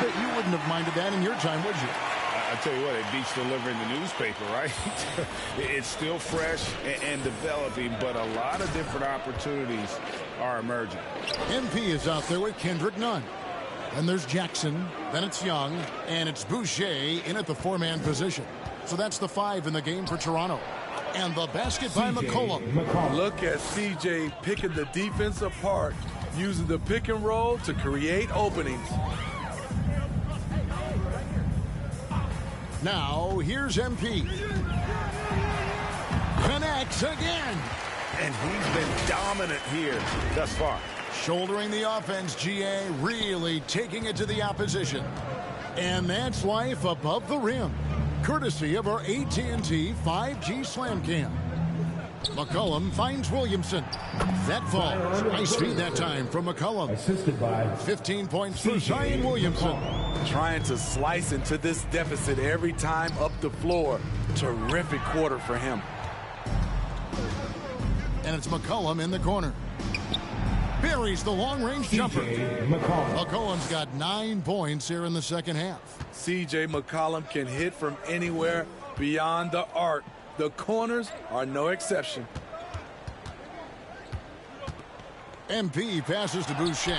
But you wouldn't have minded that in your time, would you? I tell you what, it beats delivering the newspaper, right? It's still fresh and developing, but a lot of different opportunities are emerging. MP is out there with Kendrick Nunn. Then there's Jackson, then it's Young, and it's Boucher in at the 4-man position. So that's the 5 in the game for Toronto. And the basket by McCollum. Look at CJ picking the defense apart, using the pick and roll to create openings. Now, here's MP. Connects again. And he's been dominant here thus far. Shouldering the offense, GA really taking it to the opposition. And that's life above the rim. Courtesy of our AT&T 5G Slam Cam. McCollum finds Williamson. That falls. Nice feed that time from McCollum. Assisted by 15 points for Zion Williamson. Trying to slice into this deficit every time up the floor. Terrific quarter for him. And it's McCollum in the corner. Buries the long-range jumper. McCollum's got 9 points here in the second half. C.J. McCollum can hit from anywhere beyond the arc. The corners are no exception. MP passes to Boucher.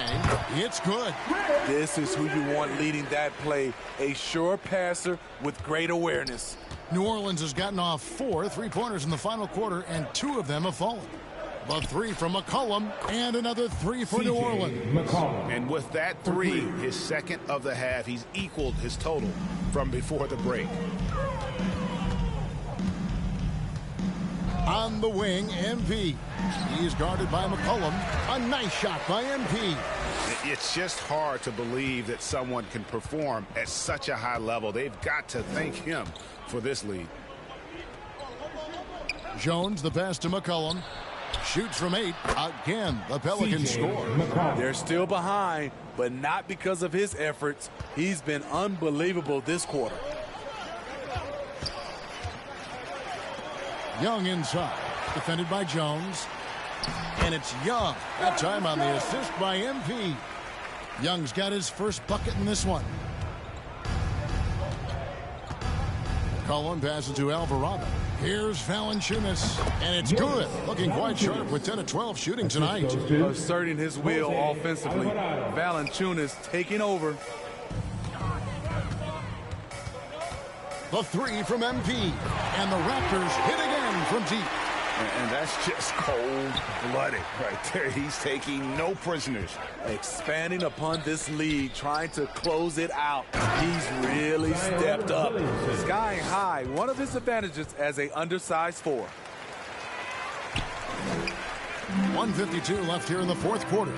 It's good. This is who you want leading that play. A sure passer with great awareness. New Orleans has gotten off 4 3-pointers in the final quarter, and 2 of them have fallen. The 3 from McCollum, and another 3 for New Orleans. And with that 3, his second of the half, he's equaled his total from before the break. On the wing, MP. He's guarded by McCollum. A nice shot by MP. It's just hard to believe that someone can perform at such a high level. They've got to thank him for this lead. Jones, the pass to McCollum. Shoots from 8. Again, the Pelicans score. They're still behind, but not because of his efforts. He's been unbelievable this quarter. Young inside. Defended by Jones. And it's Young. That time on the assist by MP. Young's got his first bucket in this one. McCollum passes to Alvarado. Here's Valanciunas, and it's good. Looking quite sharp with 10 of 12 shooting tonight. Asserting his will offensively. Valanciunas taking over. The 3 from MP, and the Raptors hit again from deep. And that's just cold-blooded right there. He's taking no prisoners. Expanding upon this lead, trying to close it out. He's really stepped up. Skying high, one of his advantages as an undersized 4. 1:52 left here in the fourth quarter.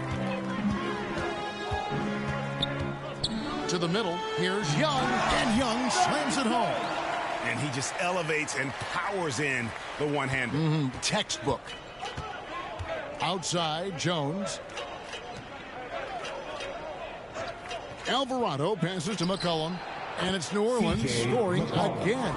To the middle, here's Young, and Young slams it home. And he just elevates and powers in the one-hander. Textbook. Outside, Jones. Alvarado passes to McCollum, and it's New Orleans scoring again.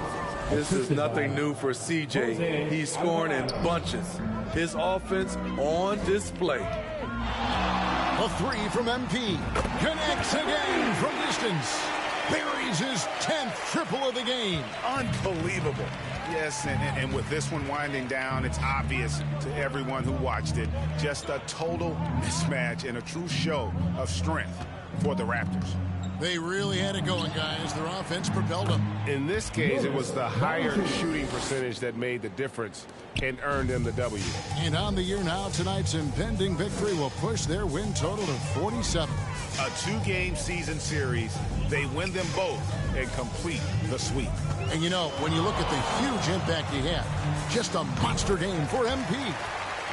This is nothing new for CJ. He's scoring in bunches. His offense on display. A 3 from MP. Connects again from distance. Buries his 10th triple of the game. Unbelievable. Yes, and with this one winding down, it's obvious to everyone who watched it. Just a total mismatch and a true show of strength for the Raptors. They really had it going, guys. Their offense propelled them. In this case, it was the higher shooting percentage that made the difference and earned them the W. And on the year now, tonight's impending victory will push their win total to 47. A 2-game season series. They win them both and complete the sweep. And you know, when you look at the huge impact he had, just a monster game for MP.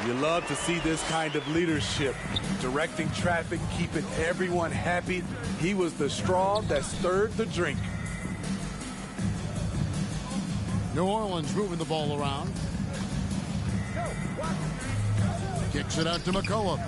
You love to see this kind of leadership, directing traffic, keeping everyone happy. He was the straw that stirred the drink. New Orleans moving the ball around. Kicks it out to McCullough.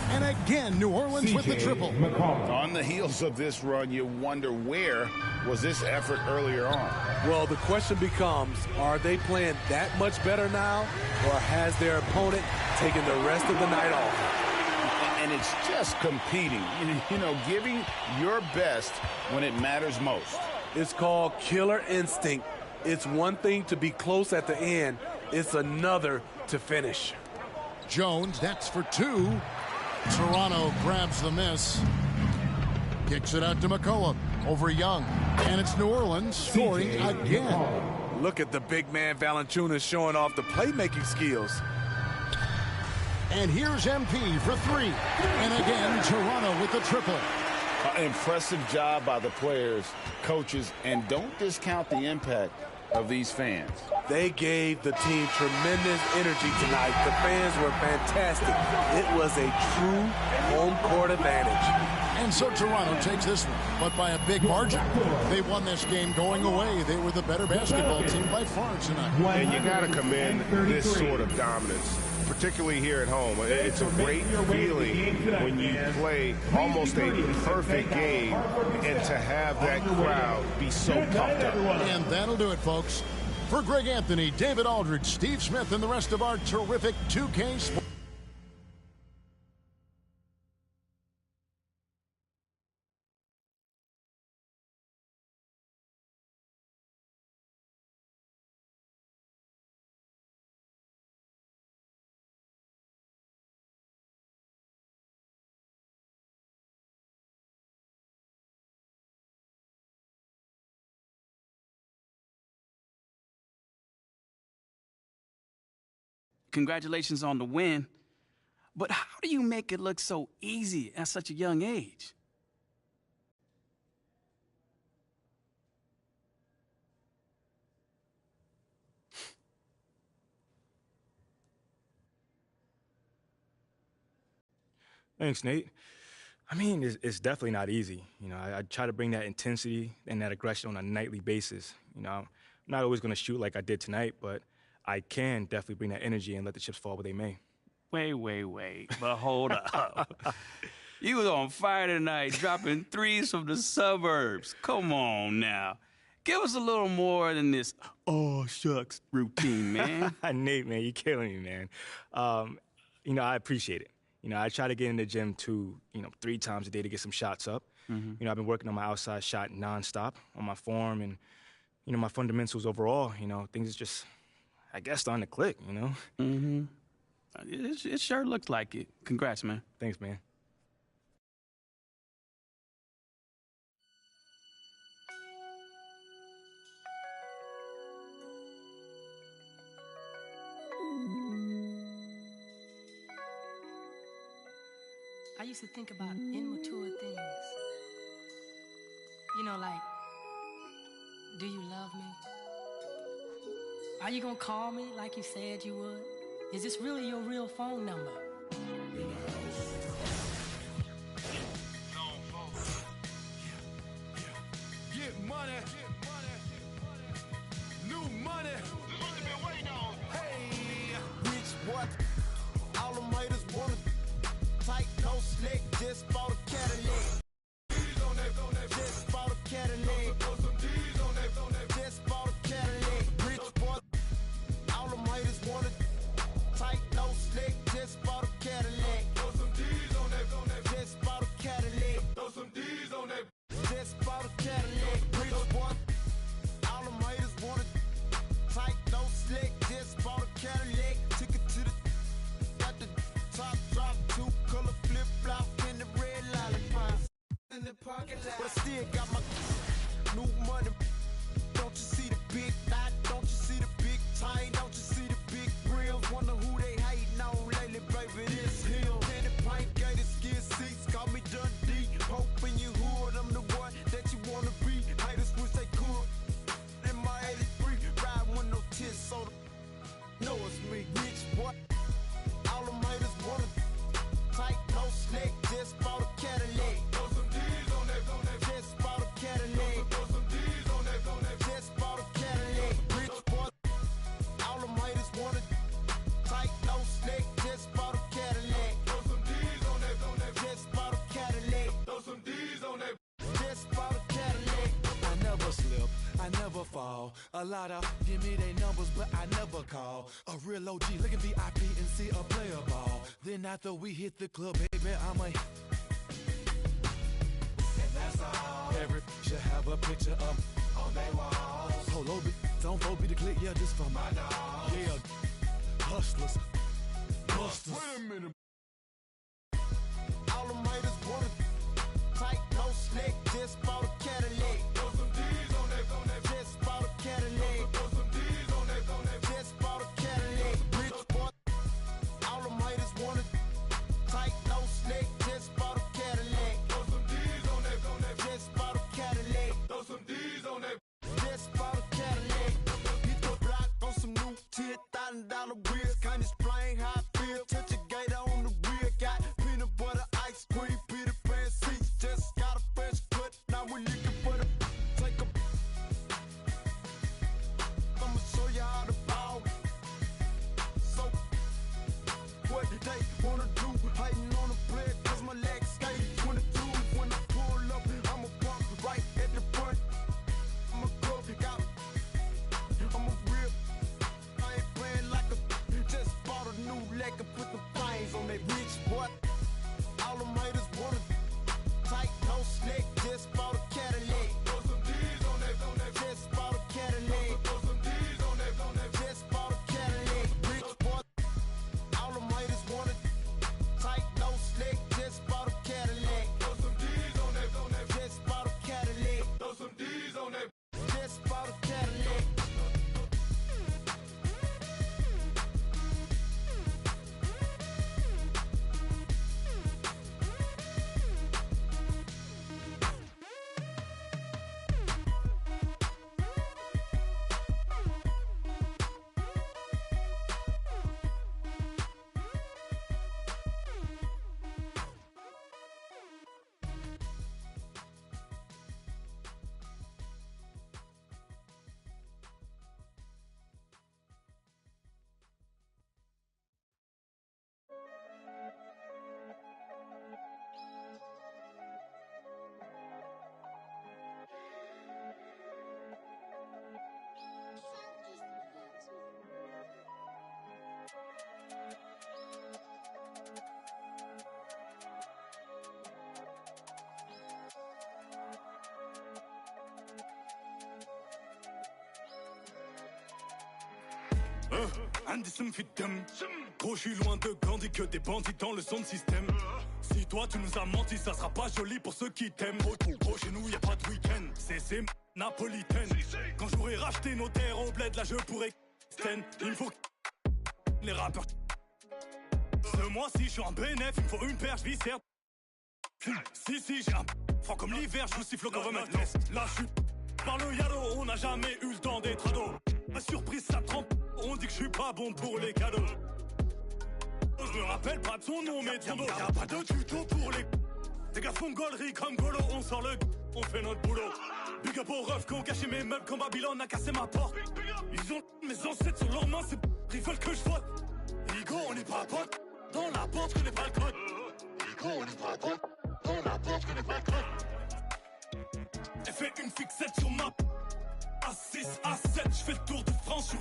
And again, New Orleans with the triple. On the heels of this run, you wonder where was this effort earlier on? Well, the question becomes, are they playing that much better now, or has their opponent taken the rest of the night off? And it's just competing, you know, giving your best when it matters most. It's called killer instinct. It's one thing to be close at the end. It's another to finish. Jones, that's for two. Toronto grabs the miss. Kicks it out to McCullough over Young. And it's New Orleans scoring again. Look at the big man Valanciunas showing off the playmaking skills. And here's MP for three. And again, Toronto with the triple. Impressive job by the players, coaches, and don't discount the impact of these fans. They gave the team tremendous energy tonight. The fans were fantastic. It was a true home court advantage. And so Toronto takes this one, but by a big margin. They won this game going away. They were the better basketball team by far tonight. And you got to commend this sort of dominance, particularly here at home. It's a great feeling when you play almost a perfect game and to have that crowd be so pumped up. And that'll do it, folks. For Greg Anthony, David Aldridge, Steve Smith, and the rest of our terrific 2K Sports. Congratulations on the win. But how do you make it look so easy at such a young age? Thanks, Nate. I mean, it's definitely not easy. You know, I try to bring that intensity and that aggression on a nightly basis. You know, I'm not always going to shoot like I did tonight, but I can definitely bring that energy and let the chips fall where they may. Wait. But hold up. You was on fire tonight, dropping threes from the suburbs. Come on now. Give us a little more than this, oh, shucks, routine, man. Nate, man, you're killing me, man. You know, I appreciate it. You know, I try to get in the gym 3 times a day to get some shots up. Mm-hmm. You know, I've been working on my outside shot nonstop, on my form and, you know, my fundamentals overall. You know, things just, I guess, starting to click, you know? Mm-hmm. It sure looks like it. Congrats, man. Thanks, man. I used to think about immature things. You know, like, do you love me? Are you gonna call me like you said you would? Is this really your real phone number? Get money. New money. This is what they've been waiting on. Hey, rich boy. All them haters wanna tight, no slick. Just bought a Cadillac. Just bought a Cadillac. Just bought a Cadillac. Rich boy. All them haters wanna tight, no slick. Just bought a Cadillac. Just bought a Cadillac. Just bought a Cadillac. Rich boy. All them haters wanna tight, no slick. Just bought a Cadillac. Took it to the got the top drop, 2-color flip flop in the red lollipop. In the parking lot. But I still got my new money. Don't you see the big knot? Don't you see the big chain? Don't you see the big grills? Wonder who they hating on lately, baby. This hill. Candy paint, gated skin seats. Call me Dundee. Hope in your hood. I'm the one that you wanna be. Haters wish they could. In my 83, ride with no tears, so know it's me. Rich boy. All them haters wanna tight, no slick. Just bought a Cadillac. Throw some D's on that. Just bought a Cadillac. Throw some D's on that. Just bought a Cadillac. Rich try to give me their numbers, but I never call. A real OG, look at VIP and see a player ball. Then after we hit the club, baby, I'm a... And that's all. Every should have a picture up on their walls. Polo, don't go be the click, yeah, this for my dog. Yeah, hustlers, busters. Wait a minute. All the haters want it tight, no slick, just bought a Cadillac. Throw some D's on that, just bought a Cadillac. Throw some D's on that, just bought a Cadillac. Rich boy, all the haters want it tight, no slick, just bought a Cadillac. Throw some D's on that, just bought a Cadillac. Throw some D's on that, just bought a Cadillac. Hit the block on some new $10,000 wheels, can't explain how I feel. Touch a gator on the rear, got peanut butter, ice cream, Peter Pan seats, just got a fresh cut. Now we looking for the take a. I'ma show you how to ball. So what they wanna do? Hating on the player 'cause my legs skate 22. When I pull up, I'ma park right at the front. I'ma go, got. I'm a real. I ain't playing like a. Just bought a new leg and put the flames on that bitch. What? All them haters want it tight, no slick. Just bought a Cadillac. Throw some D's on that, just bought a Cadillac. Throw some D's on that, just bought a Cadillac. Rich boy, all them haters want it tight, no slick. Just bought a Cadillac. Throw some D's on that, just bought a Cadillac. Throw some D's on that, just bought a Cadillac. Indécent fit d'homme. Gros, je suis loin de Gandhi que des bandits dans le son système. Si toi tu nous as menti, ça sera pas joli pour ceux qui t'aiment. Gros, chez nous y a pas de week-end. C'est napolitaine. Quand j'aurai racheté nos terres au bled, là je pourrais il me faut les rappeurs. Ce mois-ci, je suis en bénéf, il me faut une perche viscère. Si, j'ai un franc comme l'hiver, je vous siffle qu'on va mettre là, je suis par le yalo, on n'a jamais eu le temps d'être ado. Ma surprise, ça trempe, on dit que je suis pas bon pour les cadeaux. Je me rappelle pas de son nom, mais trop d'eau. Y'a pas de tuto pour les. Des gars font gaulerie comme Golo, on sort le on fait notre boulot. Big up aux refs qui ont caché mes meubles quand Babylone a cassé ma porte. Ils ont mes ancêtres sur leurs mains, c'est ils veulent que je vote. Ligo, on n'est pas potes, dans la porte, je connais pas le code. Ligo, on n'est pas potes, dans la porte, je connais pas le code. Elle fait une fixette sur ma A6, A7, je fais le tour de France sur.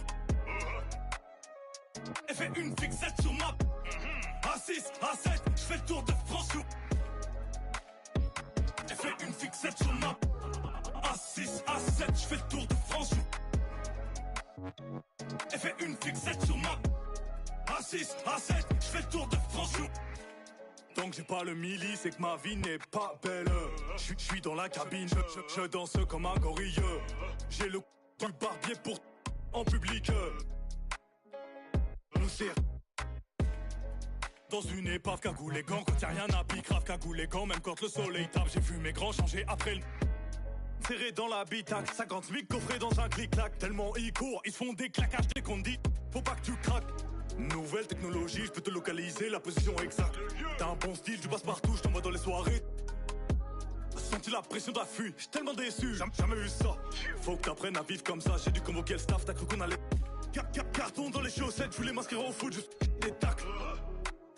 Elle fait une fixette sur ma A6, A7, je fais le tour de France sur. Elle fait une fixette sur ma A6, A7, je fais le tour de France sur. Elle fait une fixette sur ma A6, A7, je fais le tour de France sur. Tant que j'ai pas le milli, c'est que ma vie n'est pas belle. Je suis dans la cabine, je danse comme un gorille. J'ai le du barbier pour en public. Nous serre dans une épave, cagoule les gants. Quand y'a rien à pique, grave cagoule les gants. Même quand le soleil tape, j'ai vu mes grands changer après le. Serré dans l'habitacle, 50 000 coffrés dans un clic-clac. Tellement ils courent, ils se font des claquages dès qu'on dit faut pas que tu craques. Nouvelle technologie, je peux te localiser la position exacte. T'as un bon style, tu passes partout, je t'envoie dans les soirées. Senti la pression d'affût, j'suis tellement déçu, jamais vu ça. Faut que t'apprennes à vivre comme ça, j'ai dû convoquer le staff, t'as cru qu'on allait. Carton dans les chaussettes, je voulais m'inscrire au foot, juste des tacles.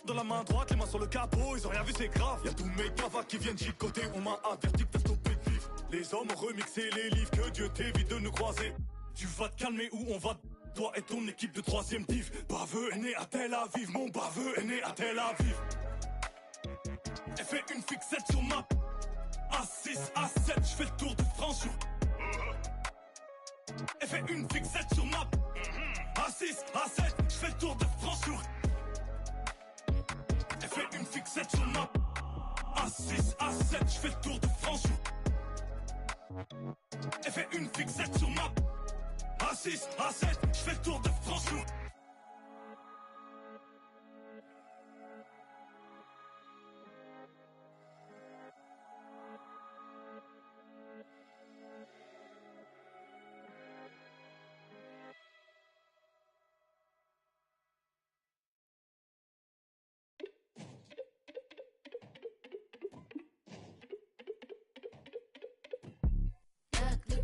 Dans la main droite, les mains sur le capot, ils ont rien vu, c'est grave. Y'a tous mes cavas qui viennent chicoter, on m'a averti que t'as stoppé de vivre. Les hommes ont remixé les livres, que Dieu t'évite de nous croiser. Tu vas te calmer ou on va... Toi et ton équipe de 3ème div. Baveux est né à Tel Aviv. Mon baveux est né à Tel Aviv. Elle fait une fixette sur ma... A6, A7, je fais le tour de France sur... Elle fait une fixette sur ma... A6, A7, je fais le tour de France sur... Elle fait une fixette sur ma... A6, A7, je fais le tour de France sur... Elle fait une fixette sur ma... A6, A7, je fais le tour de France sur...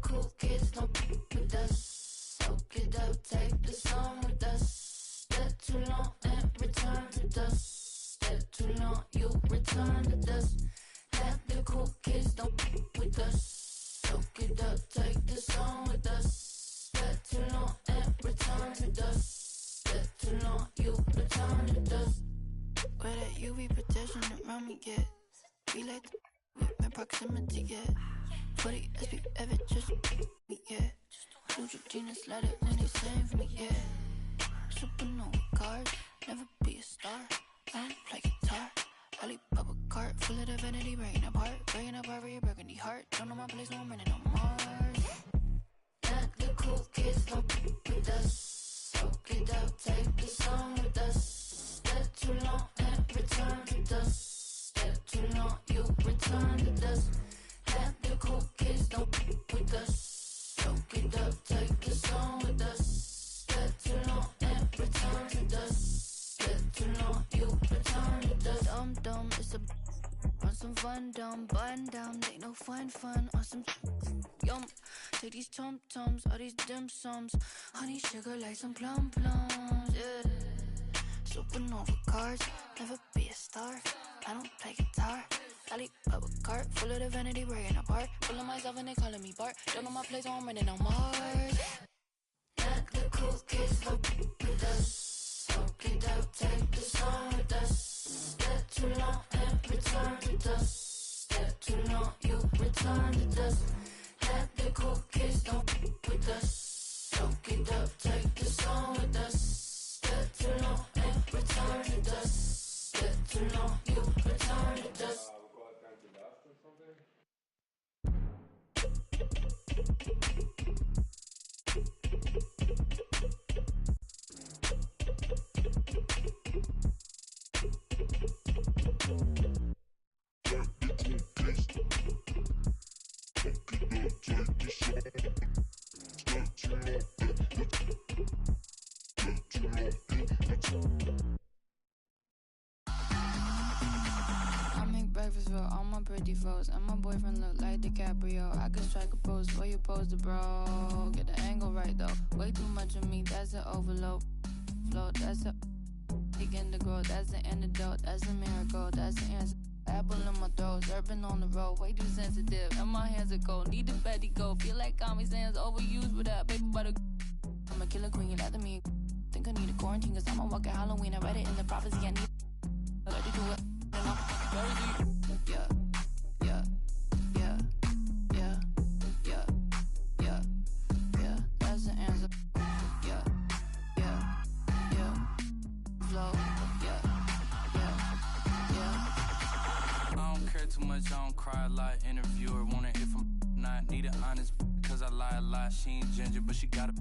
Cool kids don't with us. Soak it up, take the song with us. Step too long and return to dust. Step too long, you return to dust. Let the cool kids don't with us. Soak it up, take the song with us. Step too long and return to dust. Step too long, you return to dust. Where that UV protection around me get? Be like with my proximity get. 40 SB ever just me, yeah. Neutrogena slide it when they sing for me, yeah. Supernova cars, never be a star. I don't play guitar. I leave up a cart full of divinity, breaking apart for your burgundy heart. Don't know my place, no I'm running on Mars. Let the cool kids don't with us. Soak it up, take the song with us. Step too long and return to dust. Step too long, you return to dust. Let the cool kids don't with us. Soak it up, take the song with us. Step too long and return to dust. Step too long, you return to dust. Dumb, dumb, it's a... On some fun, dumb, button down. They no fun, on some... Yum, take these tum-tums, all these dim sums. Honey, sugar, like some plum-plums, yeah. Supernova cars, never be a star. I don't play guitar. I leave up a cart full of divinity, breaking apart. Full of myself and they calling me Bart. Don't know my place, so I'm running on Mars. Let the cool kids don't with us. Soak it up, take the song with us. Step too long and return to dust. Step too long, you return to dust. Let the cool kids don't with us. Soak it up, take the song with us. Step too long and return to dust. Step too long, you return to dust. I make breakfast for all my pretty foes, and my boyfriend look like DiCaprio. I could strike a pose for you, pose the bro. Get the angle right though. Way too much of me, that's an overload. Flow, that's a begin to grow. That's the antidote. That's a miracle. That's the answer. Apple in my throat, surfing on the road. Way too sensitive, and my hands are cold. Need the Betty go. Feel like Comic Sans overused with that paper butter. I'm a killer queen, you lie to me. Think I need a quarantine, cause I'm a walking Halloween. I read it in the prophecy. I need I let you do it. And I'm very deep. Yeah, yeah, yeah, yeah, yeah, yeah, yeah. That's the answer. Yeah, yeah, yeah. Flow. Yeah, yeah, yeah. I don't care too much, I don't cry a lot. Interviewer wanna hear from not need it honest, cause I lie a lot. She ain't ginger, but she got a.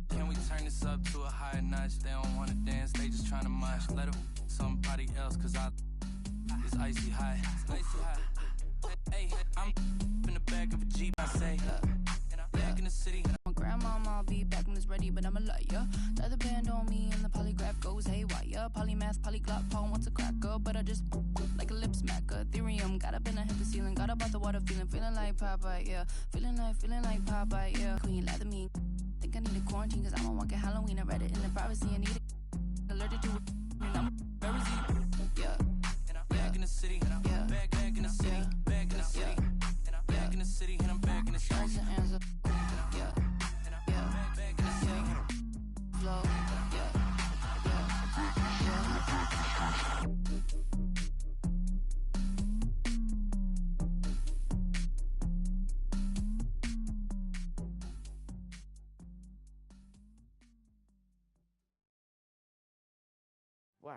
Can we turn this up to a higher notch? They don't wanna dance, they just tryna mosh. Let her somebody else, cause it's icy high. Icy high. Hey, I'm in the back of a Jeep, I say. And I'm back in the city. My grandmama, I'll be back when it's ready, but I'm a liar. Tie the band on me and the polygraph goes haywire. Polymath, polyglot, Paul wants a cracker, but I just like a lip smacker. Ethereum, got up and I hit the ceiling. Got up out the water, feeling like Popeye, yeah. Feeling like Popeye, yeah. Queen, lather me. Think I need a quarantine, cause I'm a walking Halloween. I read it in the privacy, I need it. Allergic to it, and I'm very deep. Yeah. And I'm back in the city. And I'm back in the city. Back in the city. And I'm back in the city. And I'm back in the city. That's the answer. Yeah. And I'm back Why?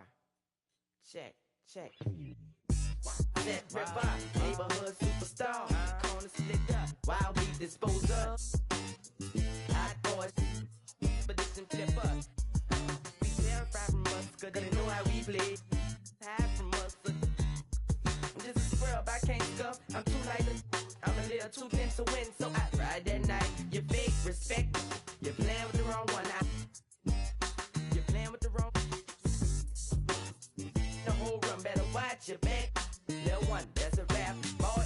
Check. That ripper, neighborhood superstar. Corner split up, wild beat dispose of. Hot boys, expedition flipper. Be terrified from us, cause they know how we play. Hide from us, I'm just a squirrel, I can't scuff. I'm too light, I'm a little too thin to win. So I ride that night, you fake respect. You're playing with the wrong one. You're playing with the wrong. The whole run, better watch your back. Little one, that's a rap, boy.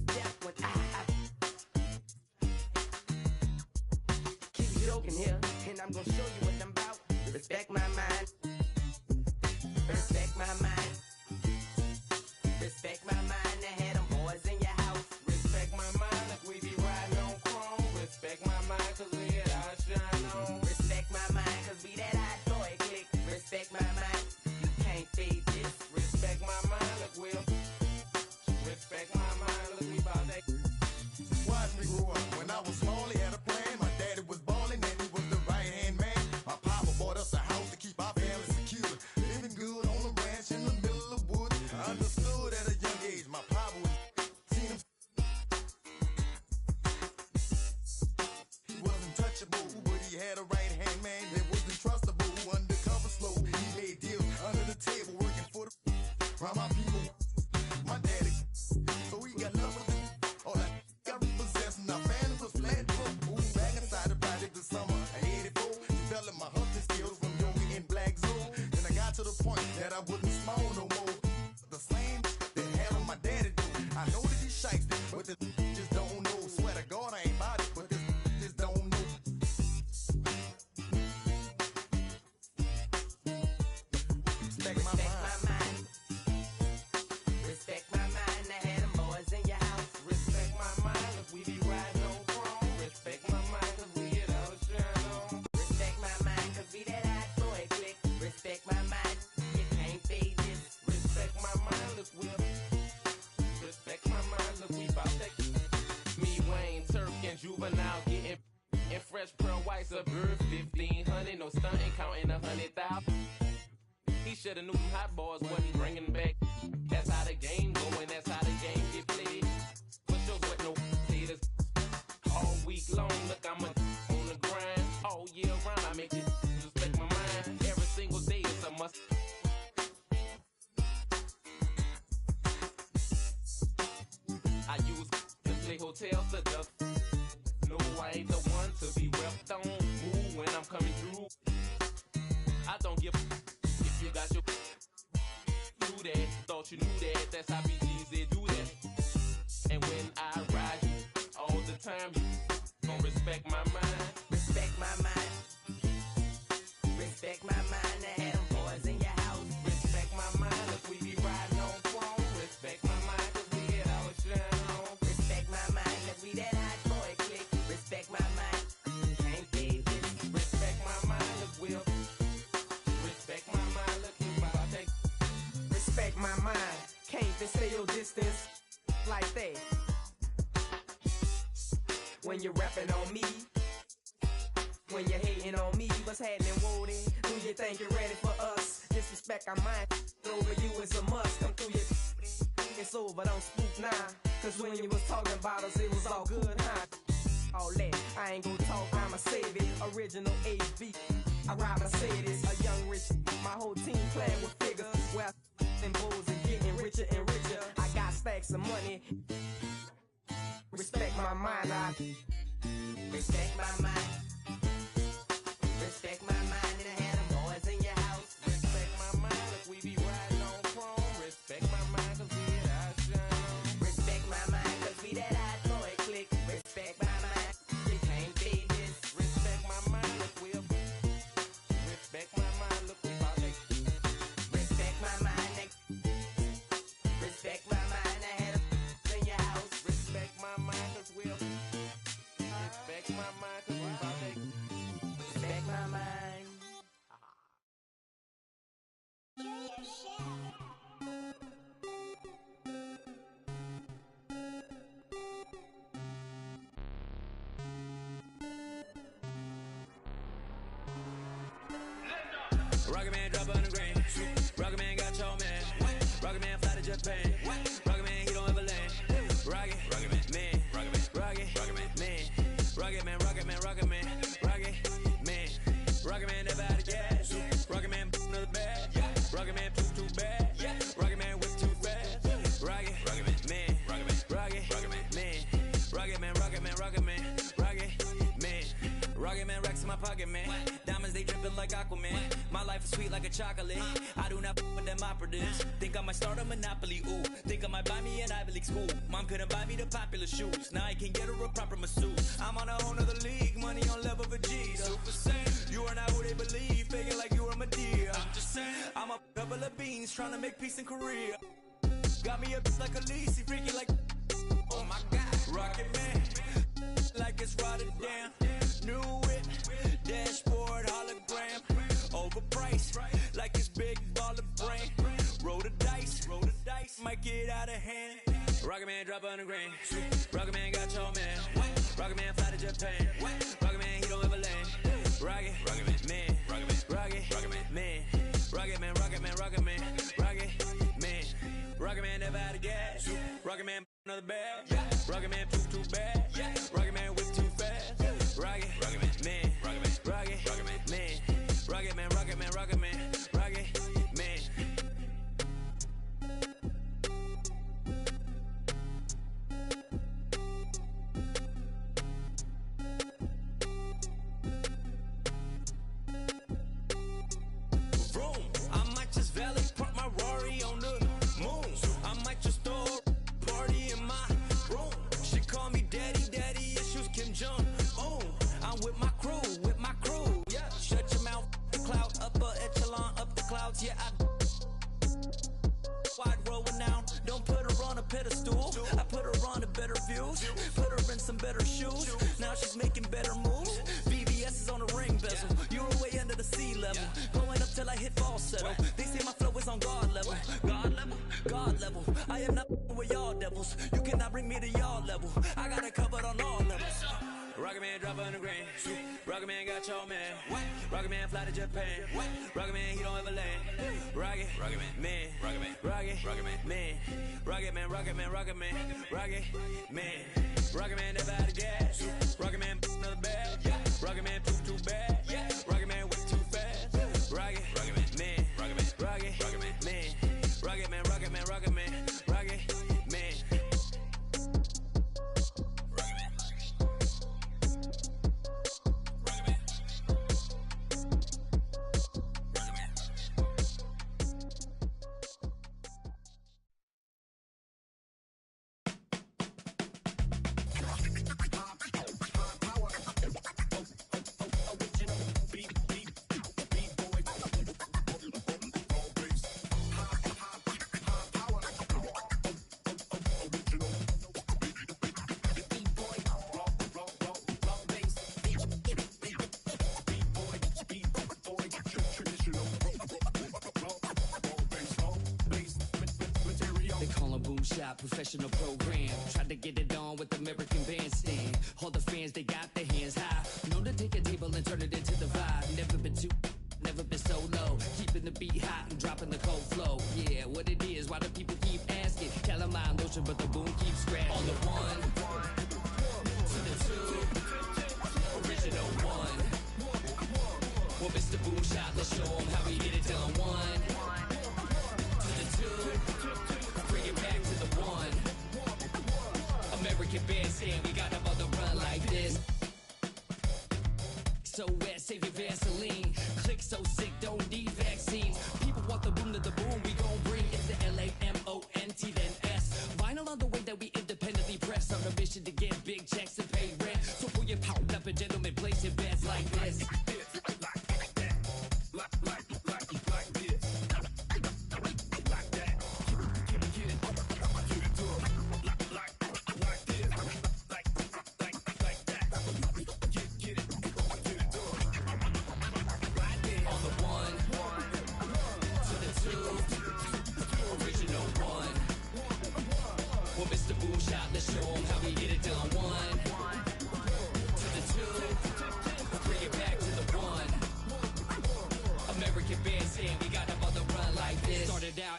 That's when keep joking here, and I'm gonna show you what I'm about. Respect my mind. Respect my mind. Respect my mind. I had them boys in your house. Respect my mind, like we be riding on chrome. Respect my mind, cause we hit our shine on. Respect my mind, cause we that hot boy click. Respect my mind, you can't fade this. Respect my mind, like we'll. Respect my mind, look we bout that. Watch me grow up. When I was small, he had a plan. My daddy was ballin' and he was the right-hand man. My papa bought us a house to keep our family secure. Living good on a ranch in the middle of the woods. I understood at a young age my papa was seen him. He wasn't touchable, but he had a right-hand man that wasn't trustable. Undercover slow, he made deals under the table, working for the round my people. My daddy, so he got love with it. All that got repossessed, and our family was flat broke. Moved back inside the project this summer of '84. Developed my hustle skills from yoga in Black Zone. Then I got to the point that I wasn't small no more. The same that had on my daddy do. I know that he's shiesty, but this just don't know. Swear to God I ain't about it, but this just don't know. Respect my mind. Respect my mind, I had them boys in your house. Respect my mind, if we be riding on chrome. Respect my mind, cause we hit our shine on. Respect my mind, cause we that hot boy click. Respect my mind, you can't fade this. Respect my mind, look we'll. Respect my mind, look we bout that. Me, Wayne, Turk, and Juvenile getting in fresh pearl white suburb 1500, no stunting, counting 100,000. He shoulda knew them hot boys wasn't bringing back. That's how the game going, that's how the game get played. Push your with no haters all week long. Look, I'm on the grind all year round. I make it respect my mind. Every single day it's a must. I use to play hotels to duck. No, I ain't the one to be repped on. Move when I'm coming through. I don't give if you got your do that. Thought you knew that. That's how BGs they do that. And when I ride you all the time, you gon' respect my mind. Respect my mind. Respect my mind, I had them boys in your house. Respect my mind, if we be riding on chrome. Respect my mind, cause we get our shine on. Respect my mind, cause we that hot boy click. Respect my mind, can't fade this. Respect my mind, look we'll. Respect my mind, look we bout that. Respect my mind, can't even stay your distance like that. When you're rapping on me, when you're hating on me, what's happening, Woody? Do you think you're ready for us? Disrespect our mind, over you is a must. Come through your it's over, don't spook now. Cause when you was talking about us, it was all good, huh? All that, I ain't gonna talk, I'ma save it. Original HB, I ride Mercedes. A young rich, my whole team playing with figures. Where I and bulls and getting richer and richer. I got stacks of money. Respect my mind, I respect my mind. Respect my mind, and I had them boys in your house. Respect my mind, if we be riding on chrome. Respect my mind, cause we hit our shine on. Respect my mind, cause we that hot boy click. Respect my mind, you can't beat this. Respect my mind, look we'll. Respect my mind, look we bout that. Respect my mind, respect my mind, I had them in your house. Respect my mind, cause we'll. Respect my mind, cause we bout that. Respect my mind. Rocket man drop on the grain. Rocket Man. Diamonds, they dripping like Aquaman. My life is sweet like a chocolate. I do not with them operatives. Think I might start a monopoly, ooh. Think I might buy me an Ivy League school. Mom couldn't buy me the popular shoes. Now I can get her a proper masseuse. I'm on a whole nother league, money on level for G. Super Saiyan. You are not who they believe, faking like you are Medea. I'm just saying. I'm a couple of beans, trying to make peace in Korea. Got me a bitch like Khaleesi, freaky like. Oh my God, Rocket Man. Like it's Rotterdam. New whip, dashboard hologram. Overpriced, like it's big baller brain. Roll the dice, might get out of hand. Rocket Man drop 100 grand. Rocket Man got your man. Rocket Man fly to Japan. Rocket Man, he don't ever land. Rocket Man, Rocket Man, Rocket Man, Rocket Man, Rocket Man, Rocket Man. Rocket Man never out of gas. Rocket Man another bag. Rocket Man too bad. Rocket Man whip too fast. Rocket Man, Rocket Man, Rocket Man, Rocket Man, Rocket Man, Rocket Man. Vroom, I might just valet park my Rari on the moon. I might just throw a party in my room. She call me daddy, daddy issues Kim Jong. Oh, I'm with my crew, yeah. Shut your mouth, cloud, upper echelon, up the clouds, yeah. I wide roll now. Don't put her on a pedestal. I put her on a better views. Put her in some better shoes. Now she's making better moves. VVS is on the ring bezel. You're way under the sea level. Going up till I hit falsetto. They say my flow is on God level. God level, God level. I am not with y'all devils. You cannot bring me to y'all level. I got it covered on all levels. Rocket Man drop 100 grand. Rocket Man got your man. Rocket Man fly to Japan. Rocket Man, he don't ever land. Rocket Man, Rocket Man, Rocket Man, Rocket Man, Rocket Man, Rocket Man. Rocket Man never out of gas. Rocket Man another bag. Rocket Man too bad. Rocket Man whip too fast. Rocket Man, Rocket Man, Rocket Man, Rocket Man, Rocket Man, Rocket Man, Rocket Man. Professional program, tried to get it on with the American bandstand. All the fans, they got their hands high. Known to take a table and turn it into the vibe. Never been too, never been so low. Keeping the beat hot and dropping the cold flow. Yeah, what it is, why do people keep asking? Calamine lotion, but the boom keeps scratching. On the one, to the two, original one. Well, Mr. Boom Shot, let's show him how we get it done. One, to the two. Bring it back to the one. American bandstand, we got them on the run like this. So wet, save your Vaseline. Click so sick, don't need vaccines. People want the boom to the boom, we gon' bring it to LAMONT then S. Vinyl on the way that we independently press. On a mission to get big checks and pay rent. So pull your power up and gentlemen, place your bets like this.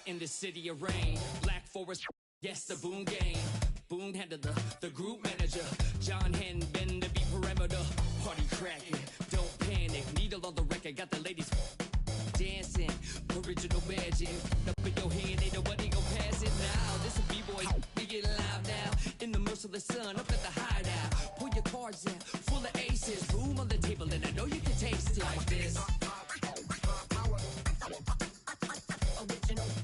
In the city of rain, Black Forest, yes, the Boom Gang. Boom handled the group manager. John Henn, bend the beat perimeter. Party cracking, don't panic. Needle on the record, got the ladies dancing. Original magic, up in your hand, ain't nobody gon' pass it now. This a B-boy, we get live now. In the most of the sun up at the hideout. Pull your cards out, full of aces. Room on the table, and I know you can taste it like this. Original.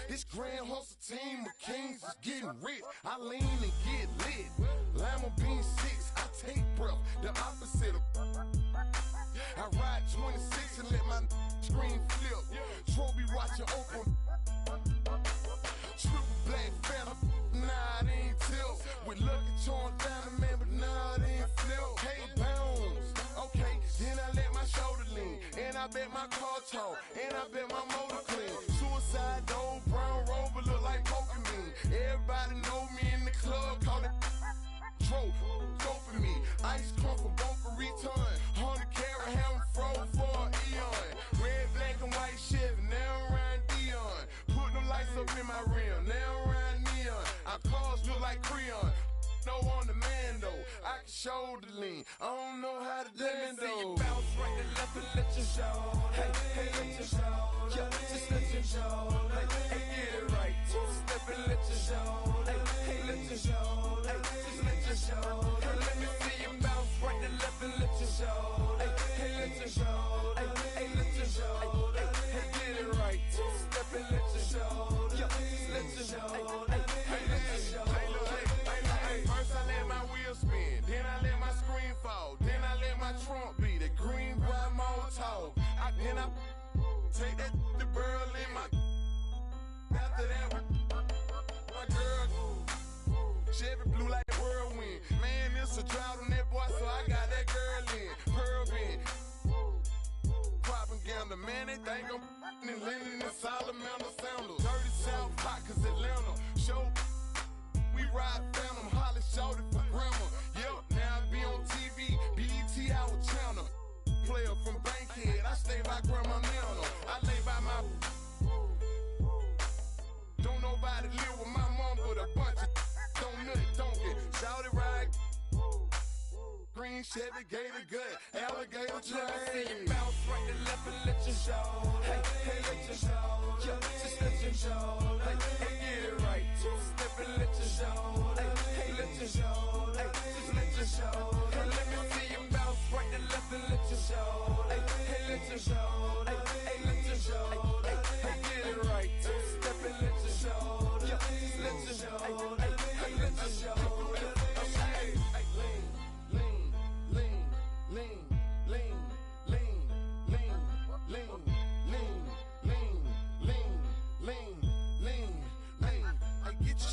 This grand hustle team of kings is getting rich. I lean and get lit. Lima bean 6, I take breath, the opposite of. I ride 26 and let my screen flip. Trophy watching open. Triple black phantom, nah, it ain't tilt. With Lucky Charms down, man, but nah, it ain't flip. K-bounds, okay, then I let my shoulder lean. And I bet my car talk, and I bet my motor clean. Suicide door, brown rover, look like Pokemon. Everybody know me in the club, call it Tro, doping me. Ice crumb for bumper return. 100 carat, having froze for an eon. Red, black, and white Chevy, now around Dion. Put them lights up in my rim, now around neon. Our cars look like Creon. No on the man though, I can shoulder lean. I don't know how to let me see you bounce right and left and let you show. Hey, hey, let you show. Yeah, just let you show. Hey, hey, get it right. Step and let you show. Hey, hey, let you show. Hey, just let you show. Hey, let me see you bounce right and left and let you show. Hey, hey, let you show. Hey, hey, let you show. Hey, hey, get it right. Step and let you show. Yeah, just let you show. Hey, hey, let you show. First I let my wheel spin, then I let my screen fall, then I let my trunk be the green bright Molotov. Then I take that the burl in my. After that, my girl Chevy blue like whirlwind. Man, it's a drought on that boy, so I got that girl in. Pearl bin. Propaganda, man, they think I'm in Lennon and Salamander sandals. Dirty South Pockets, Atlanta. Show. We ride Phantom, Holly shouted for grandma. Yep, now I be on TV, BET our channel. Player from Bankhead, I stay by Grandma Nana. I lay by my. Don't nobody live with my mom, but a bunch of don't nut, don't get shouted right. Green Chevy, gator gut, alligator train. Let me see you bounce right and left and let you show. Hey, hey, let you show. Yeah, just let you show. Hey, hey, get it right. Step and let you show. Hey, hey, let you show. Hey, just let you show. Hey, let me see you bounce right and left and let you show. Hey, hey, let you show. Hey, hey, let you show. Hey, hey, get it right. Step and let you show. Yeah, just let you show. Hey, hey, let you show.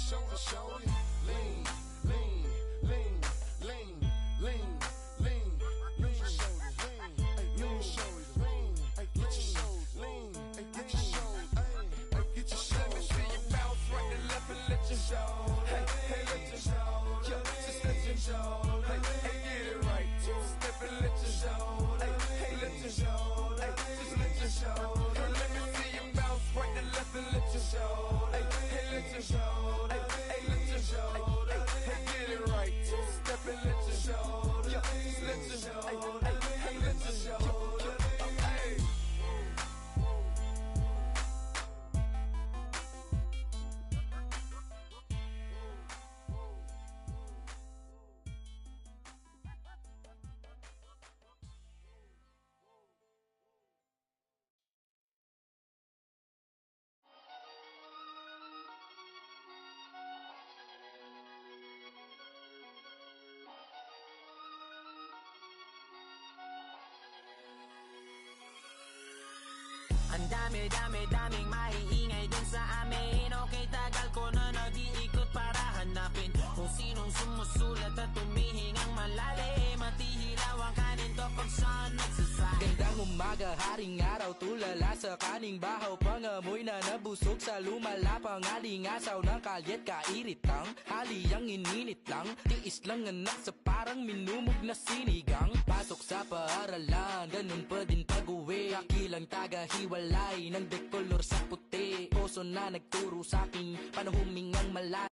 Shoulder, shoulder, lean, lean, lean, lean, lean, lean, lean, shoulder, lean. Ang daming maiingay din sa amin. Okay, tagal ko na nag-iikot para hanapin kung sinong sumusulat at tumihingang malalim. Matihilaw ang kanin to pag saan nagsasay. Gandang umaga, haring araw, tulala sa kaning bahaw. Pangamoy na nabusog sa lumalapang alingasaw ng kalyet kairitang. Haliyang ininit lang, tiis lang anak sa parang minumog na sinigang. Pasok sa paaralan, ganun pa din pag-uwi. Kakilang taga-hiwalay ng dekolor sa puti. Oso na nagturo sa akin paano humingang malalim.